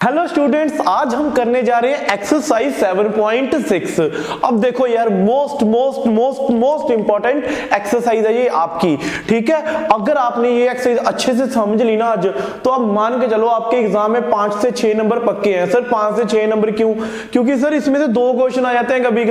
Hello students, आज हम करने जा रहे हैं एक्सरसाइज 7.6। अब देखो यार, मोस्ट इंपॉर्टेंट एक्सरसाइज है ये आपकी। ठीक है, अगर आपने ये एक्सरसाइज अच्छे से समझ ली ना आज, तो आप मान के चलो आपके एग्जाम में 5 से 6 नंबर पक्के हैं। सर 5 से 6 नंबर क्यों? क्योंकि सर इसमें से 2 क्वेश्चन आ जाते हैं, कभी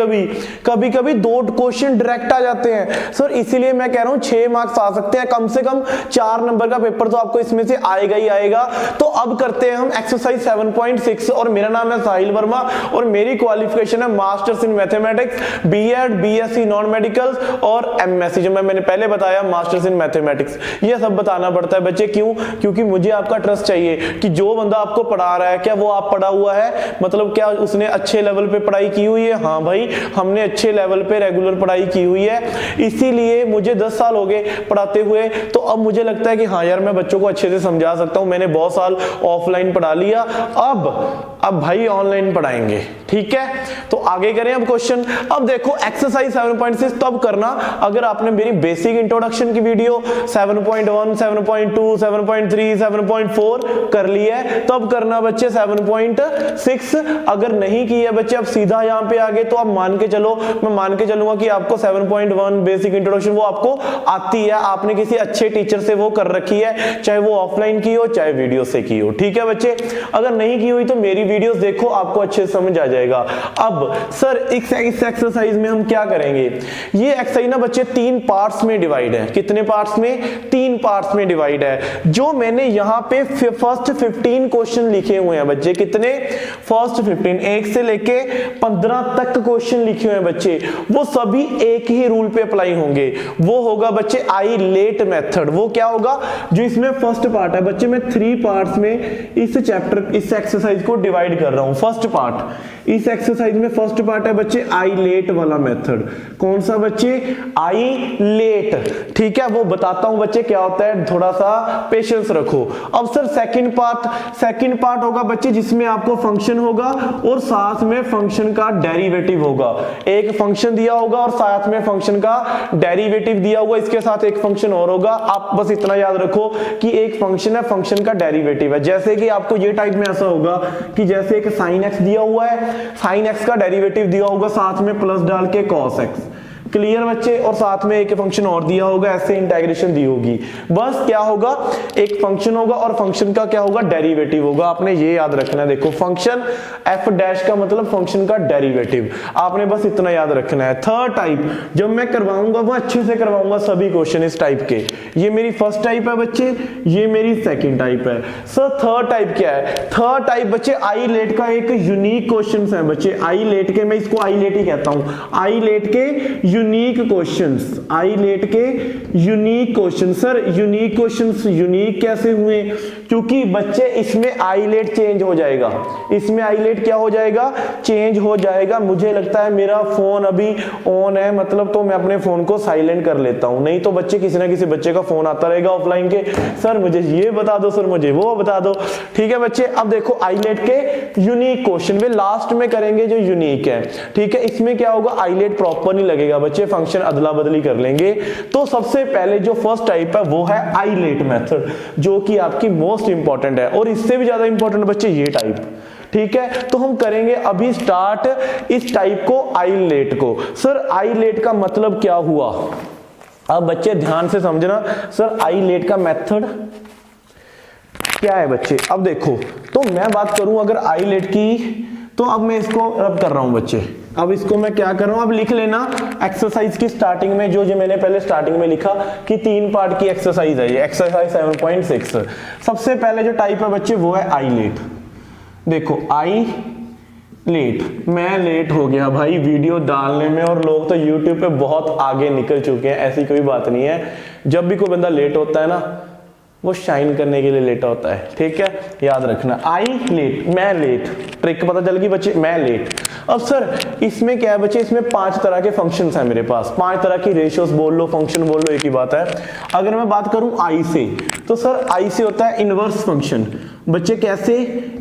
कभी 2 क्वेश्चन डायरेक्ट आ जाते हैं सर। इसीलिए मैं कह रहा हूं 6 मार्क्स आ सकते हैं, कम से कम 4 नंबर का पेपर तो आपको इसमें से आएगा ही आएगा। तो अब करते हैं हम एक्सरसाइज 7.6 और मेरा नाम है साहिल वर्मा और मेरी क्वालिफिकेशन है masters in mathematics, BEd, BSc non medical और एमएससी, जो मैंने पहले बताया मास्टर्स इन मैथमेटिक्स। ये सब बताना पड़ता है बच्चे, क्यों? क्योंकि मुझे आपका ट्रस्ट चाहिए कि जो बंदा आपको पढ़ा रहा है क्या वो आप पढ़ा हुआ है, मतलब क्या उसने अच्छे लेवल पे पढ़ाई की हुई है। हाँ भाई, हमने अच्छे लेवल पे रेगुलर पढ़ाई की हुई है, इसीलिए मुझे 10 साल हो गए पढ़ाते हुए। तो अब मुझे लगता है कि हाँ यार, मैं बच्चों को अच्छे से समझा सकता हूं। मैंने बहुत साल ऑफलाइन पढ़ा लिया, अब भाई ऑनलाइन पढ़ाएंगे। ठीक है, तो आगे करें अब क्वेश्चन। अब देखो एक्सरसाइज 7.6 तब करना अगर आपने मेरी बेसिक इंट्रोडक्शन की वीडियो 7.1, 7.2, 7.3, 7.4 कर ली है, तब करना बच्चे 7.6। अगर नहीं की है बच्चे, अब सीधा यहां पे आ गए, तो आप मान के चलो, मैं मान के चलूंगा कि आपको 7.1 बेसिक इंट्रोडक्शन वो आपको आती है, आपने किसी अच्छे टीचर से वो कर रखी है, चाहे वो ऑफलाइन की हो चाहे वीडियो से की हो। ठीक है बच्चे, अगर नहीं की हुई तो मेरी वीडियोस देखो, आपको अच्छे से समझ आ जाएगा। अब सर इस एक्सरसाइज में हम क्या करेंगे? ये एक्सरसाइज ना बच्चे 3 पार्ट्स में डिवाइड है। कितने पार्ट्स में? 3 पार्ट्स में डिवाइड है। जो मैंने यहां पे फर्स्ट 15 क्वेश्चन लिखे हुए हैं बच्चे, कितने? फर्स्ट 15, 1 से लेके 15 तक क्वेश्चन लिखे हुए हैं बच्चे, वो सभी एक ही रूल पे अप्लाई होंगे। वो होगा बच्चे आई लेट मेथड। वो क्या होगा? जो इसमें फर्स्ट पार्ट है बच्चे, मैं 3 पार्ट्स में इस चैप्टर, इस एक्सरसाइज को डिवाइड कर रहा हूं। फर्स्ट पार्ट, इस एक्सरसाइज में फर्स्ट पार्ट है बच्चे आई लेट वाला मेथड। कौन सा बच्चे? I let. ठीक है, वो बताता हूं बच्चे क्या होता है, थोड़ा सा पेशेंस रखो। अब सर सेकंड पार्ट होगा बच्चे जिसमें आपको फंक्शन होगा और साथ में फंक्शन का डेरिवेटिव होगा। एक फंक्शन दिया होगा और साथ में फंक्शन का डेरिवेटिव दिया होगा, इसके साथ एक फंक्शन और होगा। आप बस इतना याद रखो कि एक फंक्शन है, फंक्शन का डेरिवेटिव है। जैसे कि आपको ये टाइप में ऐसा होगा कि जैसे एक sin x दिया हुआ है, sin x का डेरिवेटिव दिया होगा, साथ में प्लस डाल के cos x। क्लियर बच्चे? और साथ में एक फंक्शन और दिया होगा, ऐसे इंटीग्रेशन दी होगी। बस क्या होगा, एक फंक्शन होगा और फंक्शन का क्या होगा, डेरिवेटिव होगा। आपने ये याद रखना है। देखो फंक्शन f डैश का मतलब फंक्शन का डेरिवेटिव, आपने बस इतना याद रखना है। थर्ड टाइप जब मैं करवाऊंगा वो अच्छे से करवाऊंगा सभी क्वेश्चन इस टाइप के। ये मेरी फर्स्ट टाइप है बच्चे, ये मेरी सेकंड टाइप है। सर थर्ड टाइप क्या है? थर्ड टाइप बच्चे आई लेट का एक यूनिक क्वेश्चन है बच्चे। आई लेट के, मैं इसको आई लेट ही कहता हूं, आई लेट के यूनिक क्वेश्चंस, आई लेट के unique question. Sir unique questions unique कैसे हुए? क्योंकि बच्चे इसमें आई लेट चेंज हो जाएगा, इसमें आई लेट क्या हो जाएगा, चेंज हो जाएगा। मुझे लगता है मेरा फोन अभी ऑन है, मतलब तो मैं अपने फोन को साइलेंट कर लेता हूं, नहीं तो बच्चे किसी ना किसी बच्चे का फोन आता रहेगा ऑफलाइन के, सर मुझे ये बता दो, सर मुझे वो बता दो। ठीक है बच्चे, अब देखो आई लेट के यूनिक क्वेश्चन वे लास्ट में करेंगे जो यूनिक है। ठीक है, इसमें क्या होगा, आई लेट प्रॉपर नहीं लगेगा बच्चे, फंक्शन अदला बदली कर लेंगे। तो सबसे पहले जो फर्स्ट टाइप है वो है आई लेट मेथड, जो कि आपकी मोस्ट इंपॉर्टेंट है, और इससे भी ज्यादा इंपॉर्टेंट बच्चे ये टाइप। ठीक है, तो हम करेंगे अभी स्टार्ट इस टाइप को, आई लेट को। सर आई लेट का मतलब क्या हुआ? अब बच्चे ध्यान से समझना, सर आई लेट का मेथड क्या है बच्चे। अब देखो, तो मैं बात करूं अगर आई लेट की, तो अब मैं इसको रब कर रहा हूं बच्चे। अब इसको मैं क्या कर रहा हूं, अब लिख लेना एक्सरसाइज की स्टार्टिंग में जो मैंने पहले स्टार्टिंग में लिखा कि 3 पार्ट की एक्सरसाइज है ये, एक्सरसाइज 7.6। सबसे पहले जो टाइप है बच्चे वो है आई लेट। देखो आई लेट, मैं लेट हो गया भाई वीडियो डालने में, और लोग तो यूट्यूब पे बहुत आगे निकल चुके हैं, ऐसी कोई बात नहीं है। जब भी कोई बंदा लेट होता है ना, वो शाइन करने के लिए लेट होता है। ठीक है, याद रखना, आई लेट, मैं लेट, ट्रिक पता चल गई बच्चे, मैं लेट। अब सर इसमें क्या है बच्चे, इसमें 5 तरह के फंक्शंस हैं मेरे पास, 5 तरह की रेशियोज बोल लो, फंक्शन बोल लो, एक ही बात है। अगर मैं बात करूं आई से, तो सर आई से होता है इनवर्स फंक्शन बच्चे। कैसे?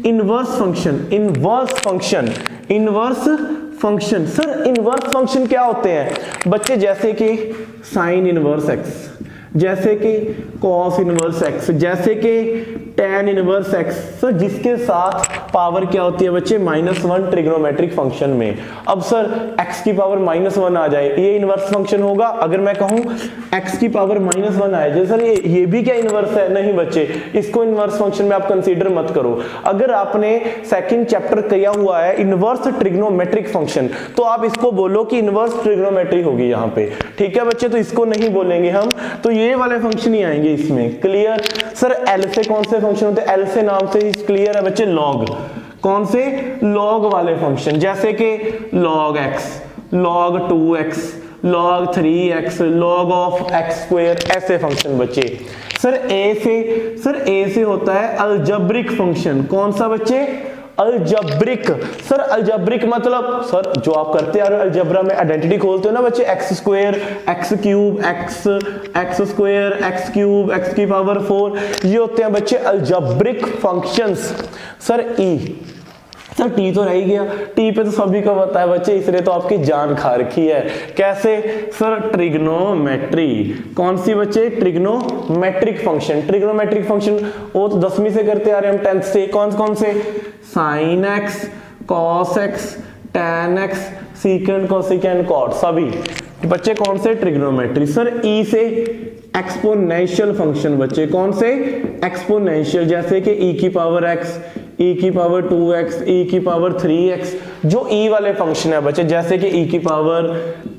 Inverse function, inverse function, inverse function. Sir inverse function क्या होते हैं बच्चे? जैसे कि साइन इनवर्स एक्स, जैसे कि cos इनवर्स x, जैसे कि tan इनवर्स x, सर जिसके साथ पावर क्या होती है बच्चे, -1 ट्रिग्नोमेट्रिक फंक्शन में। अब सर x की पावर -1 आ जाए, ये इनवर्स फंक्शन होगा। अगर मैं कहूं x की पावर -1 आए, जैसे सर ये भी क्या इनवर्स है, नहीं बच्चे, इसको इनवर्स फंक्शन में आप कंसीडर मत करो। अगर आपने सेकंड चैप्टर किया हुआ है इनवर्स ट्रिग्नोमेट्रिक फंक्शन, तो आप इसको बोलो कि इनवर्स ट्रिग्नोमेट्री होगी यहाँ पे, ठीक है बच्चे, तो इसको नहीं बोलेंगे हम, तो ये वाले फंक्शन ही आएंगे इसमें। क्लियर। सर एल से कौन से फंक्शन होते हैं, एल से नाम से ही क्लियर है बच्चे, लॉग। कौन से, लॉग वाले फंक्शन, जैसे कि log x, log 2x, log 3x, log of x square, ऐसे फंक्शन बच्चे। सर ए से होता है अलजेब्रिक फंक्शन। कौन सा बच्चे, अलजेब्रिक। सर अलजेब्रिक मतलब सर जो आप करते आ रहे हो अलजेब्रा में, आइडेंटिटी खोलते हो ना बच्चे, x square, x cube, x square, x cube, x की पावर 4, ये होते हैं बच्चे algebraic functions. Sir sir T तो रह ही गया, टी पे तो सभी को पता है बच्चे, इसलिए तो आपकी जान खा रखी है। कैसे, सर ट्रिग्नोमेट्री। कौन सी बच्चे, ट्रिग्नोमेट्रिक फंक्शन। ट्रिग्नोमेट्रिक फंक्शन वो तो 10वीं से करते आ रहे हैं हम, 10th से। कौन से, sine x, cos x, tan x, secant, cosecant, cot, सभी बच्चे कौन से, ट्रिग्नोमेट्री। सर ई से एक्सपोनेंशियल फंक्शन बच्चे। कौन से, एक्सपोनेंशियल, जैसे कि e की पावर x, e की पावर 2x, e की पावर 3x, जो e वाले फंक्शन है बच्चे, जैसे कि e की पावर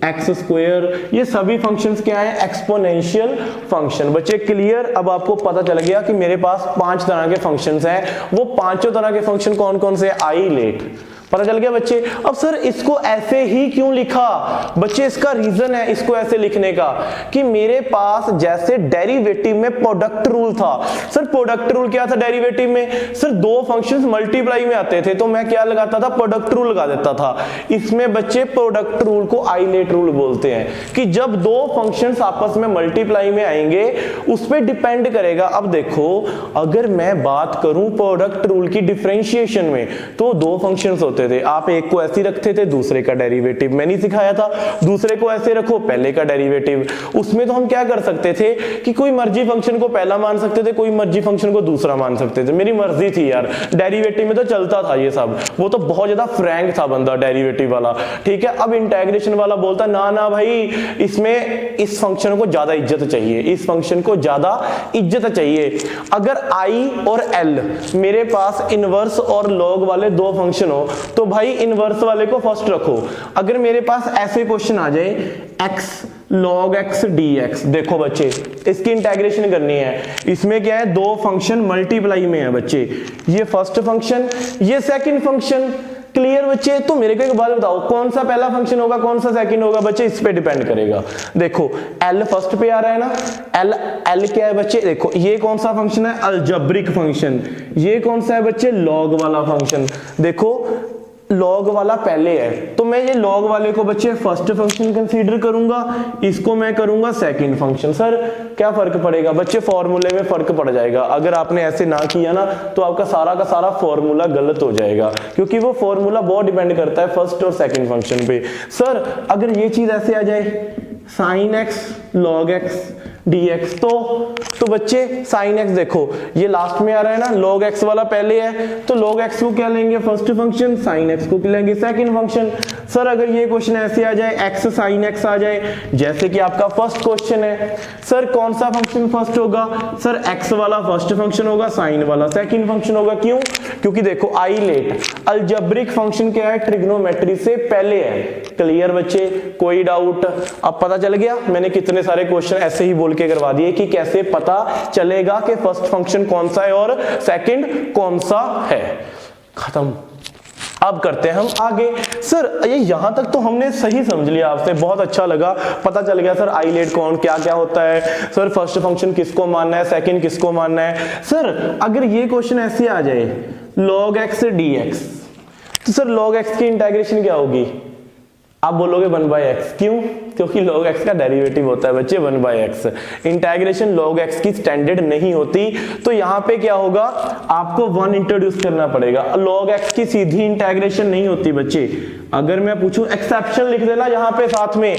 x स्क्वायर, ये सभी फंक्शंस क्या है, एक्सपोनेंशियल फंक्शन बच्चे। क्लियर। अब आपको पता चल गया कि मेरे पास 5 तरह के फंक्शंस हैं, वो पांचों तरह के फंक्शन कौन कौन से, आई लेट, पता चल गया बच्चे। अब सर इसको ऐसे ही क्यों लिखा बच्चे, इसका रीजन है इसको ऐसे लिखने का कि मेरे पास जैसे डेरिवेटिव में प्रोडक्ट रूल था। सर प्रोडक्ट रूल क्या था डेरिवेटिव में, सर दो फंक्शंस मल्टीप्लाई में आते थे तो मैं क्या लगाता था, प्रोडक्ट रूल लगा देता था। इसमें बच्चे प्रोडक्ट रूल को आइलेट रूल बोलते हैं कि जब दो फंक्शंस आपस में मल्टीप्लाई में आएंगे उस पर डिपेंड करेगा। अब देखो अगर मैं बात करूं प्रोडक्ट रूल की डिफरेंशिएशन में, तो दो फंक्शंस होते थे, आप एक को ऐसे रखते थे, दूसरे का डेरिवेटिव मैंने सिखाया था, दूसरे को ऐसे रखो, पहले का डेरिवेटिव। उसमें तो हम क्या कर सकते थे कि कोई मर्जी फंक्शन को पहला मान सकते थे, कोई मर्जी फंक्शन को दूसरा मान सकते थे, मेरी मर्जी थी यार। डेरिवेटिव में तो चलता था ये सब, वो तो बहुत ज्यादा फ्रैंक था बंदा डेरिवेटिव वाला, ठीक है। अब इंटीग्रेशन वाला बोलता ना ना भाई, इसमें इस फंक्शन को ज्यादा इज्जत चाहिए, इस फंक्शन को ज्यादा इज्जत चाहिए। अगर आई और एल मेरे पास इनवर्स और लॉग वाले दो फंक्शन हो तो भाई इनवर्स वाले को फर्स्ट रखो। अगर मेरे पास ऐसे क्वेश्चन आ जाए x log x dx, देखो बच्चे इसकी इंटीग्रेशन करनी है, इसमें क्या है, दो फंक्शन मल्टीप्लाई में है बच्चे, ये फर्स्ट फंक्शन, ये सेकंड फंक्शन। क्लियर बच्चे। तो मेरे को एक बात बताओ, कौन सा पहला फंक्शन होगा, कौन सा सेकंड होगा बच्चे, इस पे डिपेंड करेगा। देखो L फर्स्ट पे आ रहा है ना, L क्या है बच्चे, देखो ये कौन सा फंक्शन है, अलजेब्रिक फंक्शन। ये कौन सा है बच्चे, लॉग वाला फंक्शन। देखो लॉग वाला पहले है तो मैं ये लॉग वाले को बच्चे फर्स्ट फंक्शन कंसीडर करूंगा, इसको मैं करूंगा सेकंड फंक्शन। सर क्या फर्क पड़ेगा बच्चे, फॉर्मूले में फर्क पड़ जाएगा। अगर आपने ऐसे ना किया ना तो आपका सारा का सारा फॉर्मूला गलत हो जाएगा, क्योंकि वो फॉर्मूला बहुत डिपेंड करता है फर्स्ट और सेकंड फंक्शन पे। सर अगर ये चीज ऐसे आ जाए sine x log x dx, तो बच्चे साइन x देखो ये लास्ट में आ रहा है ना, log x वाला पहले है तो log x को क्या लेंगे, फर्स्ट फंक्शन, साइन x को लेंगे सेकंड फंक्शन। सर अगर ये क्वेश्चन ऐसे आ जाए x sin x आ जाए, जैसे कि आपका फर्स्ट क्वेश्चन है, सर कौन सा फंक्शन फर्स्ट होगा, सर x वाला फर्स्ट फंक्शन होगा, साइन वाला सेकंड फंक्शन होगा। क्यों, क्योंकि देखो आइलेट अलजेब्रिक फंक्शन क्या है, ट्रिग्नोमेट्री से पहले है। क्लियर बच्चे, कोई डाउट, अब पता चल गया। मैंने कितने सारे क्वेश्चन ऐसे ही बोल के करवा दिए कि कैसे पता चलेगा कि फर्स्ट फंक्शन कौन सा है और सेकंड कौन सा है। खत्म। अब करते हैं हम आगे। सर ये यहां तक तो हमने सही समझ लिया, आपसे बहुत अच्छा लगा, पता चल गया सर आइलेट कौन क्या क्या होता है, सर फर्स्ट फंक्शन किसको मानना है, सेकंड किसको मानना है। सर अगर ये क्वेश्चन ऐसे आ जाए log x dx, तो सर log x की इंटीग्रेशन क्या होगी, आप बोलोगे 1/x। क्यों, क्योंकि log x का डेरिवेटिव होता है बच्चे 1/x। इंटीग्रेशन log x की स्टैंडर्ड नहीं होती, तो यहाँ पे क्या होगा, आपको 1 इंट्रोड्यूस करना पड़ेगा। log x की सीधी इंटीग्रेशन नहीं होती बच्चे। अगर मैं पूछूं एक्सेप्शन लिख देना यहाँ पे साथ में,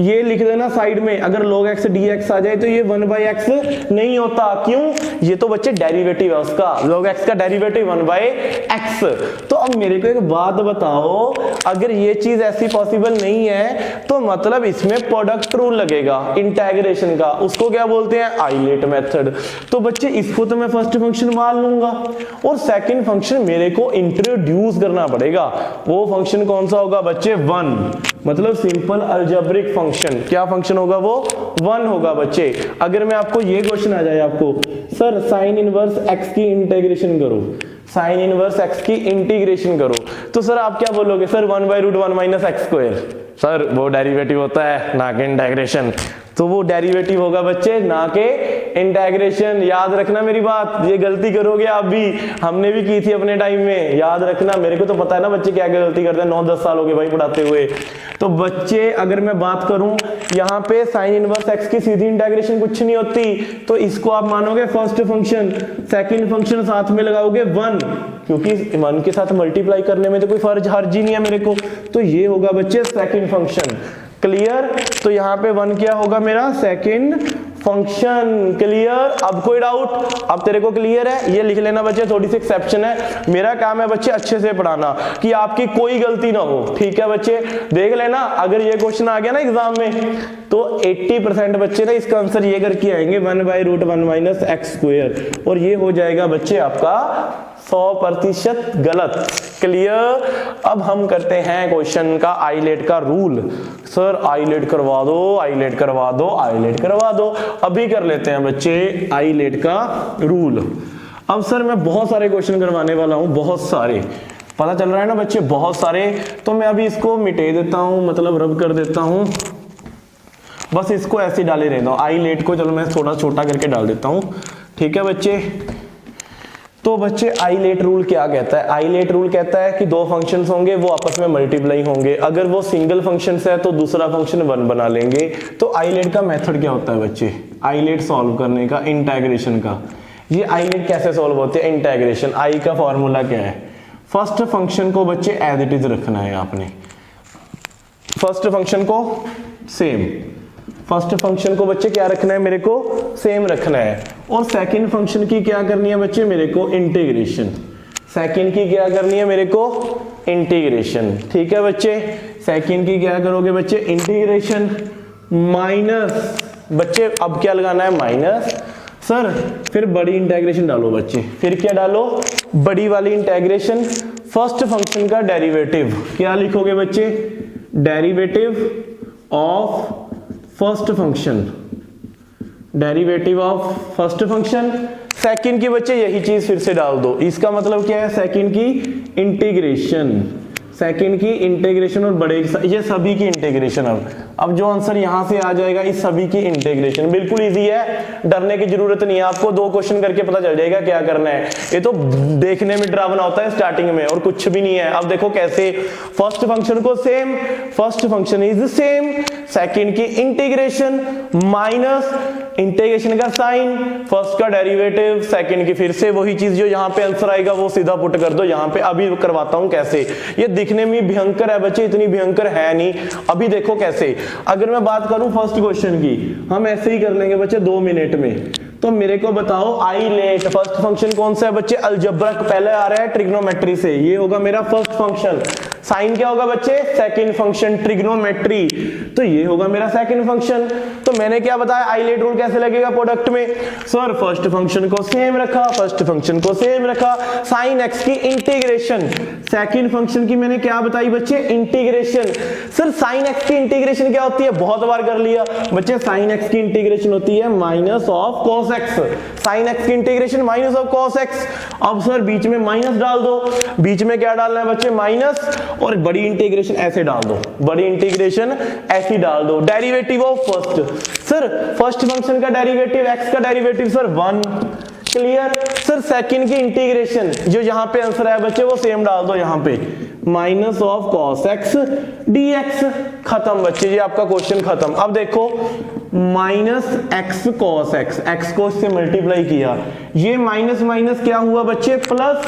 ये लिख देना साइड में, अगर log x dx आ जाए तो ये 1/x नहीं होता। क्यों? ये तो बच्चे डेरिवेटिव है उसका, log x का डेरिवेटिव 1/x। तो अब मेरे को एक बात बताओ, अगर ये चीज ऐसी पॉसिबल नहीं है तो मतलब इसमें प्रोडक्ट रूल लगेगा इंटीग्रेशन का, उसको क्या बोलते हैं? ILATE method. तो बच्चे इसको तो मैं फर्स्ट फंक्शन मान लूंगा और सेकंड फंक्शन मेरे को इंट्रोड्यूस करना पड़ेगा। वो फंक्शन कौन सा होगा बच्चे? 1, मतलब सिंपल अलजेब्रिक फंक्शन। क्या फंक्शन होगा वो? 1 होगा बच्चे। अगर मैं आपको ये क्वेश्चन आ जाए आपको, सर साइन इनवर्स x की इंटीग्रेशन करो, साइन इनवर्स x की इंटीग्रेशन करो, तो सर आप क्या बोलोगे? Sir 1/√1 - x²। सर वो डेरिवेटिव होता है ना कि इंटीग्रेशन। तो वो डेरिवेटिव होगा बच्चे, ना के इंटीग्रेशन। याद रखना मेरी बात, ये गलती करोगे आप भी, हमने भी की थी अपने टाइम में, याद रखना। मेरे को तो पता है ना बच्चे क्या क्या गलती करते हैं, 9-10 साल हो गए भाई पढ़ाते हुए। तो बच्चे अगर मैं बात करूं यहाँ पे साइन इनवर्स x की सीधी इंटीग्रेशन कुछ नहीं होती, तो इसको आप मानोगे फर्स्ट फंक्शन, सेकंड फंक्शन साथ में लगाओगे 1, क्योंकि 1 के साथ मल्टीप्लाई करने में तो कोई हर्ज ही नहीं है मेरे को। तो ये होगा बच्चे सेकंड फंक्शन। क्लियर? तो यहाँ पे 1 क्या होगा मेरा? Second function. क्लियर? अब कोई डाउट? अब तेरे को क्लियर है? ये लिख लेना बच्चे, थोड़ी सी एक्सेप्शन है, मेरा काम है बच्चे अच्छे से पढ़ाना कि आपकी कोई गलती ना हो। ठीक है बच्चे, देख लेना अगर ये क्वेश्चन आ गया ना एग्जाम में तो 80% बच्चे ना इसका आंसर ये करके आएंगे 1/√1 - x², और ये हो जाएगा बच्चे आपका 100% गलत। क्लियर? अब हम करते हैं क्वेश्चन का आइलेट का रूल। सर आइलेट करवा दो, आइलेट करवा दो, आइलेट करवा दो। अभी कर लेते हैं बच्चे आइलेट का रूल। अब सर मैं बहुत सारे क्वेश्चन करवाने वाला हूं, बहुत सारे, पता चल रहा है ना बच्चे, बहुत सारे। तो मैं अभी इसको मिटे देता हूं, मतलब रब कर देता हूं, बस इसको ऐसे डाले रहता हूं आइलेट को। चलो मैं थोड़ा छोटा करके डाल देता हूं। ठीक है बच्चे? तो बच्चे आइलेट रूल क्या कहता है? आइलेट रूल कहता है कि दो फंक्शंस होंगे, वो आपस में मल्टीप्लाई होंगे। अगर वो सिंगल फंक्शंस है तो दूसरा फंक्शन 1 बना लेंगे। तो आइलेट का मेथड क्या होता है बच्चे? आइलेट सॉल्व करने का, इंटीग्रेशन का। ये आइलेट कैसे सॉल्व होते हैं? इंटीग्रेशन। आई का फॉर्मूला क्या है? फर्स्ट फंक्शन को बच्चे एज इट इज रखना है आपने, फर्स्ट फंक्शन को सेम, फर्स्ट फंक्शन को बच्चे क्या रखना है मेरे को? सेम रखना है। और सेकंड फंक्शन की क्या करनी है बच्चे मेरे को? इंटीग्रेशन। सेकंड की क्या करनी है मेरे को? इंटीग्रेशन। ठीक है बच्चे? सेकंड की क्या करोगे बच्चे? इंटीग्रेशन माइनस, बच्चे अब क्या लगाना है? माइनस। सर फिर बड़ी इंटीग्रेशन डालो बच्चे, फिर क्या डालो? बड़ी वाली इंटीग्रेशन। फर्स्ट फंक्शन का डेरिवेटिव क्या लिखोगे बच्चे? Derivative of first function, derivative of first function. Second की बच्चे यही चीज फिर से डाल दो। इसका मतलब क्या है? सेकंड की इंटीग्रेशन, सेकंड की इंटीग्रेशन और बड़े ये सभी की इंटीग्रेशन। अब जो आंसर यहां से आ जाएगा इस सभी की इंटीग्रेशन। बिल्कुल इजी है, डरने की जरूरत नहीं है आपको, 2 क्वेश्चन करके पता चल जाएगा क्या करना है। ये तो देखने में डरावना होता है स्टार्टिंग में और कुछ भी नहीं है। अब देखो कैसे, फर्स्ट फंक्शन को same, first function is same, second की इंटीग्रेशन माइनस इंटीग्रेशन का साइन, फर्स्ट का डेरिवेटिव, सेकंड की फिर से वही चीज जो यहाँ पे आंसर आएगा वो सीधा पुट कर दो यहाँ पे। अभी करवाता हूं कैसे। ये दिखने में भयंकर है बच्चे, इतनी भयंकर है नहीं। अभी देखो कैसे। अगर मैं बात करूं फर्स्ट क्वेश्चन की, हम ऐसे ही कर लेंगे बच्चे 2 मिनट में। तो मेरे को बताओ आइलेट, फर्स्ट फंक्शन कौन सा है बच्चे? अलजेब्रा पहले आ रहा है ट्रिग्नोमेट्री से, ये होगा मेरा फर्स्ट फंक्शन। साइन क्या होगा बच्चे? सेकंड फंक्शन ट्रिग्नोमेट्री, तो ये होगा मेरा सेकंड फंक्शन। तो मैंने क्या बताया आइलेट रूल कैसे लगेगा प्रोडक्ट में? सर फर्स्ट फंक्शन को सेम रखा, फर्स्ट फंक्शन को सेम रखा, साइन एक्स की इंटीग्रेशन, सेकंड फंक्शन की मैंने क्या बताई बच्चे? इंटीग्रेशन। सर साइन एक्स की इंटीग्रेशन क्या होती है? बहुत बार कर लिया बच्चे, साइन एक्स की इंटीग्रेशन होती है minus of cos x, sine x की integration minus of cos x. अब सर बीच में माइनस डाल दो, बीच में क्या डालना है बच्चे? माइनस, और बड़ी इंटीग्रेशन ऐसे डाल दो, बड़ी इंटीग्रेशन ऐसी डाल दो। Derivative of first, sir first function का डेरिवेटिव, एक्स का derivative sir 1। Clear? Sir second की इंटीग्रेशन जो यहाँ पे आंसर है बच्चे वो सेम डाल दो यहाँ पे, minus of cos x dx. खत्म बच्चे, ये आपका क्वेश्चन खत्म। अब देखो minus x cos x, x को इससे मल्टीप्लाई किया, ये माइनस माइनस क्या हुआ बच्चे प्लस,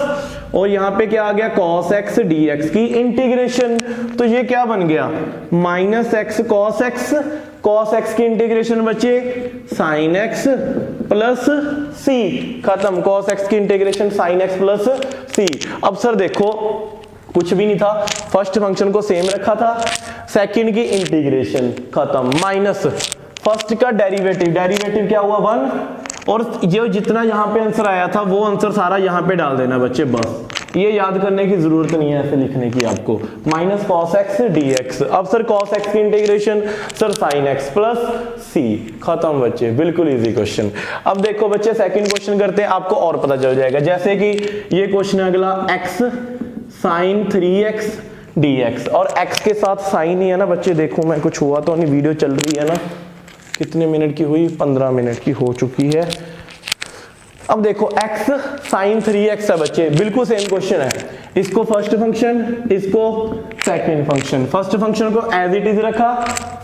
और यहाँ पे क्या आ गया कॉस एक्स डी एक्स की इंटीग्रेशन, तो ये क्या बन गया minus x cos x, cos x की इंटीग्रेशन बचे साइन एक्स प्लस सी, खत्म, कॉस एक्स की integration sign x plus c. अब सर देखो कुछ भी नहीं था, फर्स्ट फंक्शन को सेम रखा था, सेकंड की इंटीग्रेशन खत्म, माइनस फर्स्ट का डेरिवेटिव, डेरिवेटिव क्या हुआ 1, और जो जितना यहाँ पे आंसर आया था वो आंसर सारा यहाँ पे डाल देना बच्चे, बस ये याद करने की जरूरत नहीं है ऐसे लिखने की आपको, minus cos x d x. अब सर कॉस एक्स की integration sir sine x plus c, खत्म बच्चे, बिल्कुल इजी क्वेश्चन। अब देखो बच्चे सेकंड क्वेश्चन करते हैं, आपको और पता चल जाएगा, जैसे कि ये क्वेश्चन है अगला, एक्स साइन 3x dx, और x के साथ साइन ही है ना बच्चे, देखो मैं कुछ हुआ तो नहीं, वीडियो चल रही है ना, कितने मिनट की हुई, 15 मिनट की हो चुकी है। अब देखो x साइन 3x है बच्चे, बिल्कुल सेम क्वेश्चन है, इसको फर्स्ट फंक्शन, इसको सेकंड फंक्शन, फर्स्ट फंक्शन को एज इट इज रखा,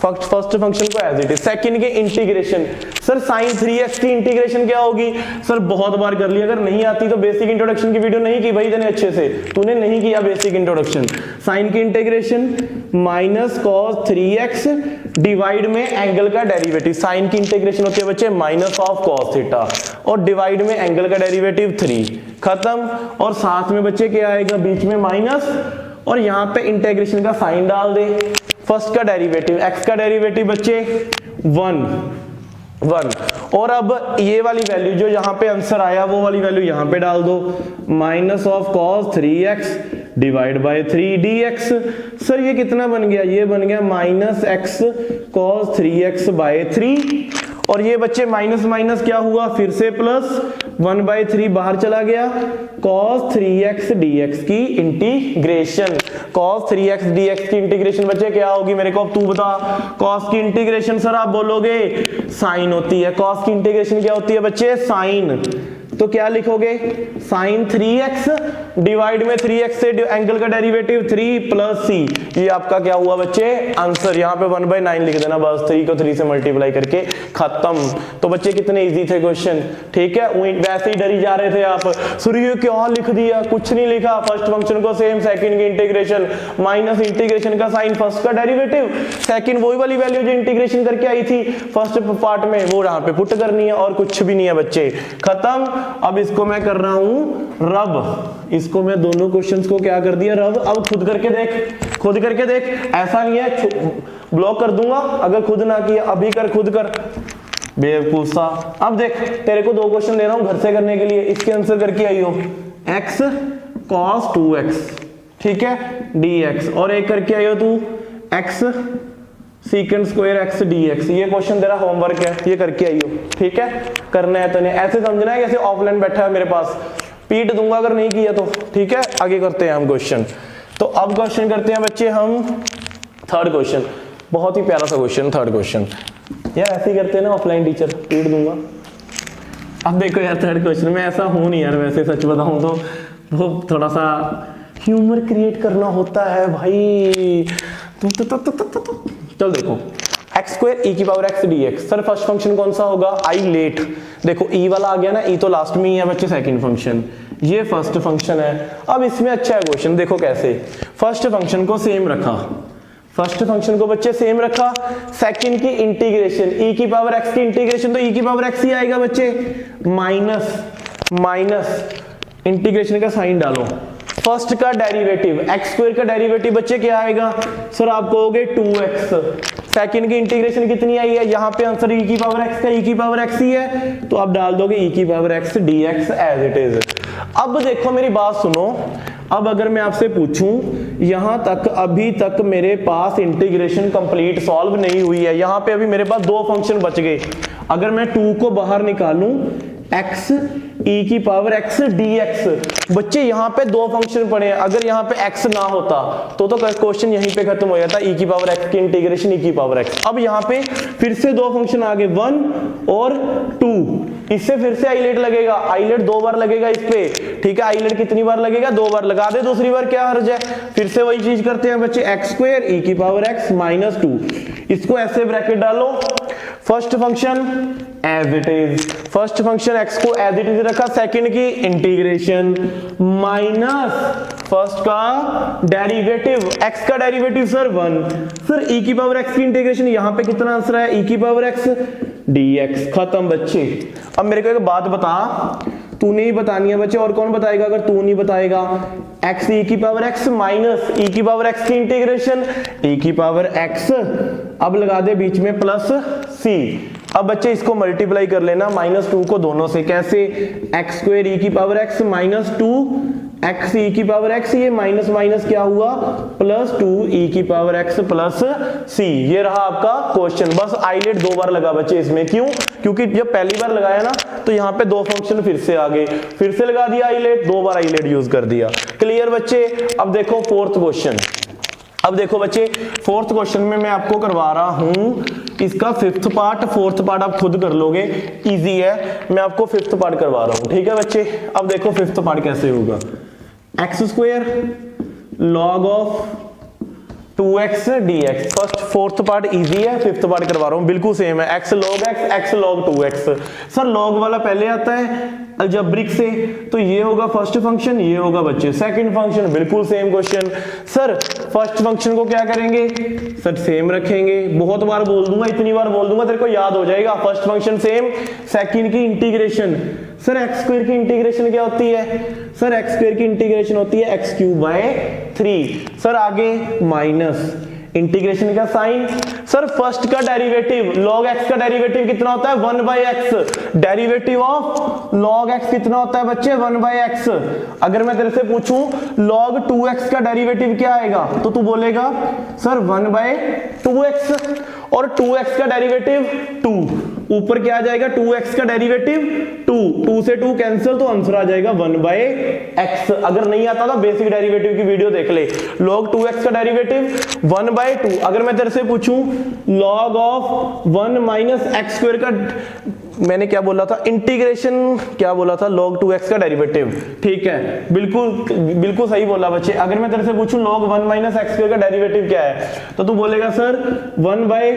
फर्स्ट फंक्शन को एज इट इज, सेकंड की इंटीग्रेशन, सर साइन 3x की इंटीग्रेशन क्या होगी, सर बहुत बार कर लिया, अगर नहीं आती तो बेसिक इंट्रोडक्शन की वीडियो नहीं की भाई तूने अच्छे से, तूने नहीं किया बेसिक इंट्रोडक्शन, साइन की integration minus cos 3x divide में एंगल का डेरिवेटिव, साइन की इंटीग्रेशन होती है बच्चे माइनस ऑफ कॉस थीटा, और डिवाइड में एंगल का डेरिवेटिव 3, खत्म, और साथ में बच्चे क्या आएगा बीच में माइनस, और यहाँ पे इंटीग्रेशन का साइन डाल दे, फर्स्ट का डेरिवेटिव x का डेरिवेटिव बच्चे 1, और अब ये वाली वैल्यू जो यहाँ पे आंसर आया वो वाली वैल्यू यहाँ पे डाल दो, minus of cos 3x divide by 3 dx, sir ये कितना बन गया, ये बन गया minus x cos 3x bye 3, और ये बच्चे माइनस माइनस क्या हुआ फिर से प्लस 1/3 बाहर चला गया, cos 3x dx की इंटीग्रेशन, cos 3x dx की इंटीग्रेशन बच्चे क्या होगी मेरे को अब तू बता, cos की इंटीग्रेशन सर आप बोलोगे साइन होती है, cos की इंटीग्रेशन क्या होती है बच्चे साइन, तो क्या लिखोगे साइन 3x डिवाइड में 3x से एंगल का डेरिवेटिव 3 प्लस सी, ये आपका क्या हुआ बच्चे आंसर, यहाँ पे 1/9 लिख देना बस, 3 को 3 से मल्टीप्लाई करके खत्म। तो बच्चे कितने इजी थे क्वेश्चन, ठीक है, वैसे ही डरी जा रहे थे आप, सूर्य क्या लिख दिया, कुछ नहीं लिखा, फर्स्ट फंक्शन को सेम, सेकंड की इंटीग्रेशन माइनस इंटीग्रेशन का साइन, फर्स्ट का डेरिवेटिव, सेकंड वही वाली वैल्यू जो इंटीग्रेशन करके आई थी फर्स्ट पार्ट में वो यहाँ पे पुट करनी है, और कुछ भी नहीं है बच्चे, खत्म। अब इसको मैं कर रहा हूं रब, इसको मैं दोनों क्वेश्चंस को क्या कर दिया रब, अब खुद करके देख, खुद करके देख, ऐसा नहीं है ब्लॉक कर दूंगा अगर खुद ना किया, अभी कर, खुद कर बेवकूफ सा। अब देख तेरे को दो क्वेश्चन दे रहा हूं घर से करने के लिए, इसके आंसर करके आई हो, x cos 2x, ठीक है dx, और एक करके आई हो तू x secant square x dx, ये क्वेश्चन तेरा होमवर्क है, ये करके आई हो, ठीक है, करना है तूने, ऐसे समझना है जैसे ऑफलाइन बैठा है मेरे पास, पीट दूंगा अगर नहीं किया तो, ठीक है। आगे करते हैं हम क्वेश्चन, तो अब क्वेश्चन करते हैं बच्चे हम थर्ड क्वेश्चन, बहुत ही प्यारा सा क्वेश्चन, थर्ड क्वेश्चन यार ऐसे ही करते हैं ना ऑफलाइन टीचर, पीट दूंगा। अब देखो यार थर्ड क्वेश्चन में ऐसा हूं नहीं यार, वैसे सच बताऊं तो वो थोड़ा सा ह्यूमर क्रिएट करना होता है भाई, चल देखो एक्स स्क्वायर ई की power x d x, sir first function कौन सा होगा आई लेट, देखो ई वाला आ गया ना, ई तो लास्ट में ही है बच्चे सेकंड फंक्शन, ये फर्स्ट फंक्शन है। अब इसमें अच्छा है क्वेश्चन, देखो कैसे, फर्स्ट फंक्शन को सेम रखा, फर्स्ट फंक्शन को बच्चे सेम रखा, सेकंड की इंटीग्रेशन ई की पावर एक्स की इंटीग्रेशन, तो ई की पावर एक्स ही आएगा बच्चे, माइनस माइनस इंटीग्रेशन का साइन डालो, फर्स्ट का डेरिवेटिव एक्स स्क्वायर का डेरिवेटिव बच्चे क्या आएगा सर आप कहोगे 2x, सेकंड की इंटीग्रेशन कितनी आई है, यहाँ पे आंसर e की पावर x का, e की पावर x ही है तो आप डाल दोगे e की power x dx as it is. अब देखो मेरी बात सुनो, अब अगर मैं आपसे पूछूं यहां तक अभी तक मेरे पास इंटीग्रेशन कंप्लीट सॉल्व नहीं हुई है, यहां पे अभी मेरे पास दो फंक्शन बच गए, अगर मैं 2 को बाहर निकालूं x e की पावर x dx, बच्चे यहाँ पे दो फंक्शन पड़े हैं, अगर यहाँ पे x ना होता तो क्वेश्चन यहीं पे खत्म हो जाता, e की पावर x की इंटीग्रेशन e की पावर x। अब यहाँ पे फिर से दो फंक्शन आ गए 1 और 2, इससे फिर से आइलेट लगेगा, आइलेट 2 बार लगेगा इस पे, ठीक है, आइलेट कितनी बार लगेगा 2 बार, लगा दे दूसरी बार क्या हर्ज है, फिर से वही चीज करते हैं बच्चे, एक्स स्क्वायर ई की पावर x माइनस 2, इसको ऐसे ब्रैकेट डालो, first function as it is, first function x को एज इट इज रखा, सेकंड की इंटीग्रेशन माइनस फर्स्ट का डेरिवेटिव, x का डेरिवेटिव सर 1, सर e की पावर x की इंटीग्रेशन, यहां पे कितना आंसर है e की पावर x dx, खत्म बच्चे। अब मेरे को एक बात बता, तूने ही बतानी है बच्चे, और कौन बताएगा अगर तू नहीं बताएगा, x e की पावर x माइनस e की पावर x की इंटीग्रेशन e की पावर x, अब लगा दे बीच में प्लस c। अब बच्चे इसको मल्टीप्लाई कर लेना -2 को दोनों से, कैसे, x स्क्वायर e की power x minus 2 x e की पावर x, ये माइनस माइनस क्या हुआ प्लस 2 e की पावर x प्लस c। ये रहा आपका क्वेश्चन। बस आइलेट 2 बार लगा बच्चे इसमें, क्यों, क्योंकि जब पहली बार लगाया ना तो यहाँ पे 2 फंक्शन फिर से आ गए, फिर से लगा दिया आइलेट, 2 बार आइलेट यूज कर दिया। क्लियर बच्चे। अब देखो फोर्थ क्वेश्चन, अब देखो बच्चे फोर्थ क्वेश्चन में मैं आपको करवा रहा हूं इसका फिफ्थ पार्ट, फोर्थ पार्ट आप खुद कर लोगे, इजी है, मैं आपको फिफ्थ पार्ट करवा रहा हूं, ठीक है बच्चे। अब देखो फिफ्थ पार्ट कैसे होगा, x square log of 2x dx, first fourth part easy है, फिफ्थ पार्ट करवा रहा हूं बिल्कुल सेम है, x log x, x log 2x। Sir log वाला पहले आता है अलजेब्रिक से, तो ये होगा फर्स्ट फंक्शन, ये होगा बच्चे सेकंड फंक्शन, बिल्कुल same question. Sir first function को क्या करेंगे, सर सेम रखेंगे, बहुत बार बोल दूंगा, इतनी बार बोल दूंगा तेरे को याद हो जाएगा, फर्स्ट फंक्शन सेम, सेकंड की इंटीग्रेशन, सर एक्स स्क्वायर की इंटीग्रेशन क्या होती है, सर एक्स स्क्वायर की इंटीग्रेशन होती है एक्स क्यूब बाय 3, सर आगे माइनस इंटीग्रेशन का साइन, सर फर्स्ट का डेरिवेटिव log x का डेरिवेटिव कितना होता है 1 by x, derivative of log x कितना होता है बच्चे 1 बाई एक्स। अगर मैं तेरे से पूछूं log 2x का डेरिवेटिव क्या आएगा तो तू बोलेगा सर 1 बाई 2x, और 2x का डेरिवेटिव 2, ऊपर क्या आ जाएगा 2x का डेरिवेटिव 2 से 2 कैंसिल, तो आंसर आ जाएगा 1 बाई एक्स। अगर नहीं आता तो बेसिक डेरिवेटिव की वीडियो देख ले, log 2x का डेरिवेटिव 1 बाई 2। अगर मैं तेरे से पूछूं log of 1 minus x square का, मैंने क्या बोला था, इंटीग्रेशन क्या बोला था, log 2x का डेरिवेटिव, ठीक है, बिल्कुल सही बोला बच्चे। अगर मैं तेरे से पूछूं log 1 माइनस एक्स स्क्वायर का डेरिवेटिव क्या है, तो तू बोलेगा sir 1 by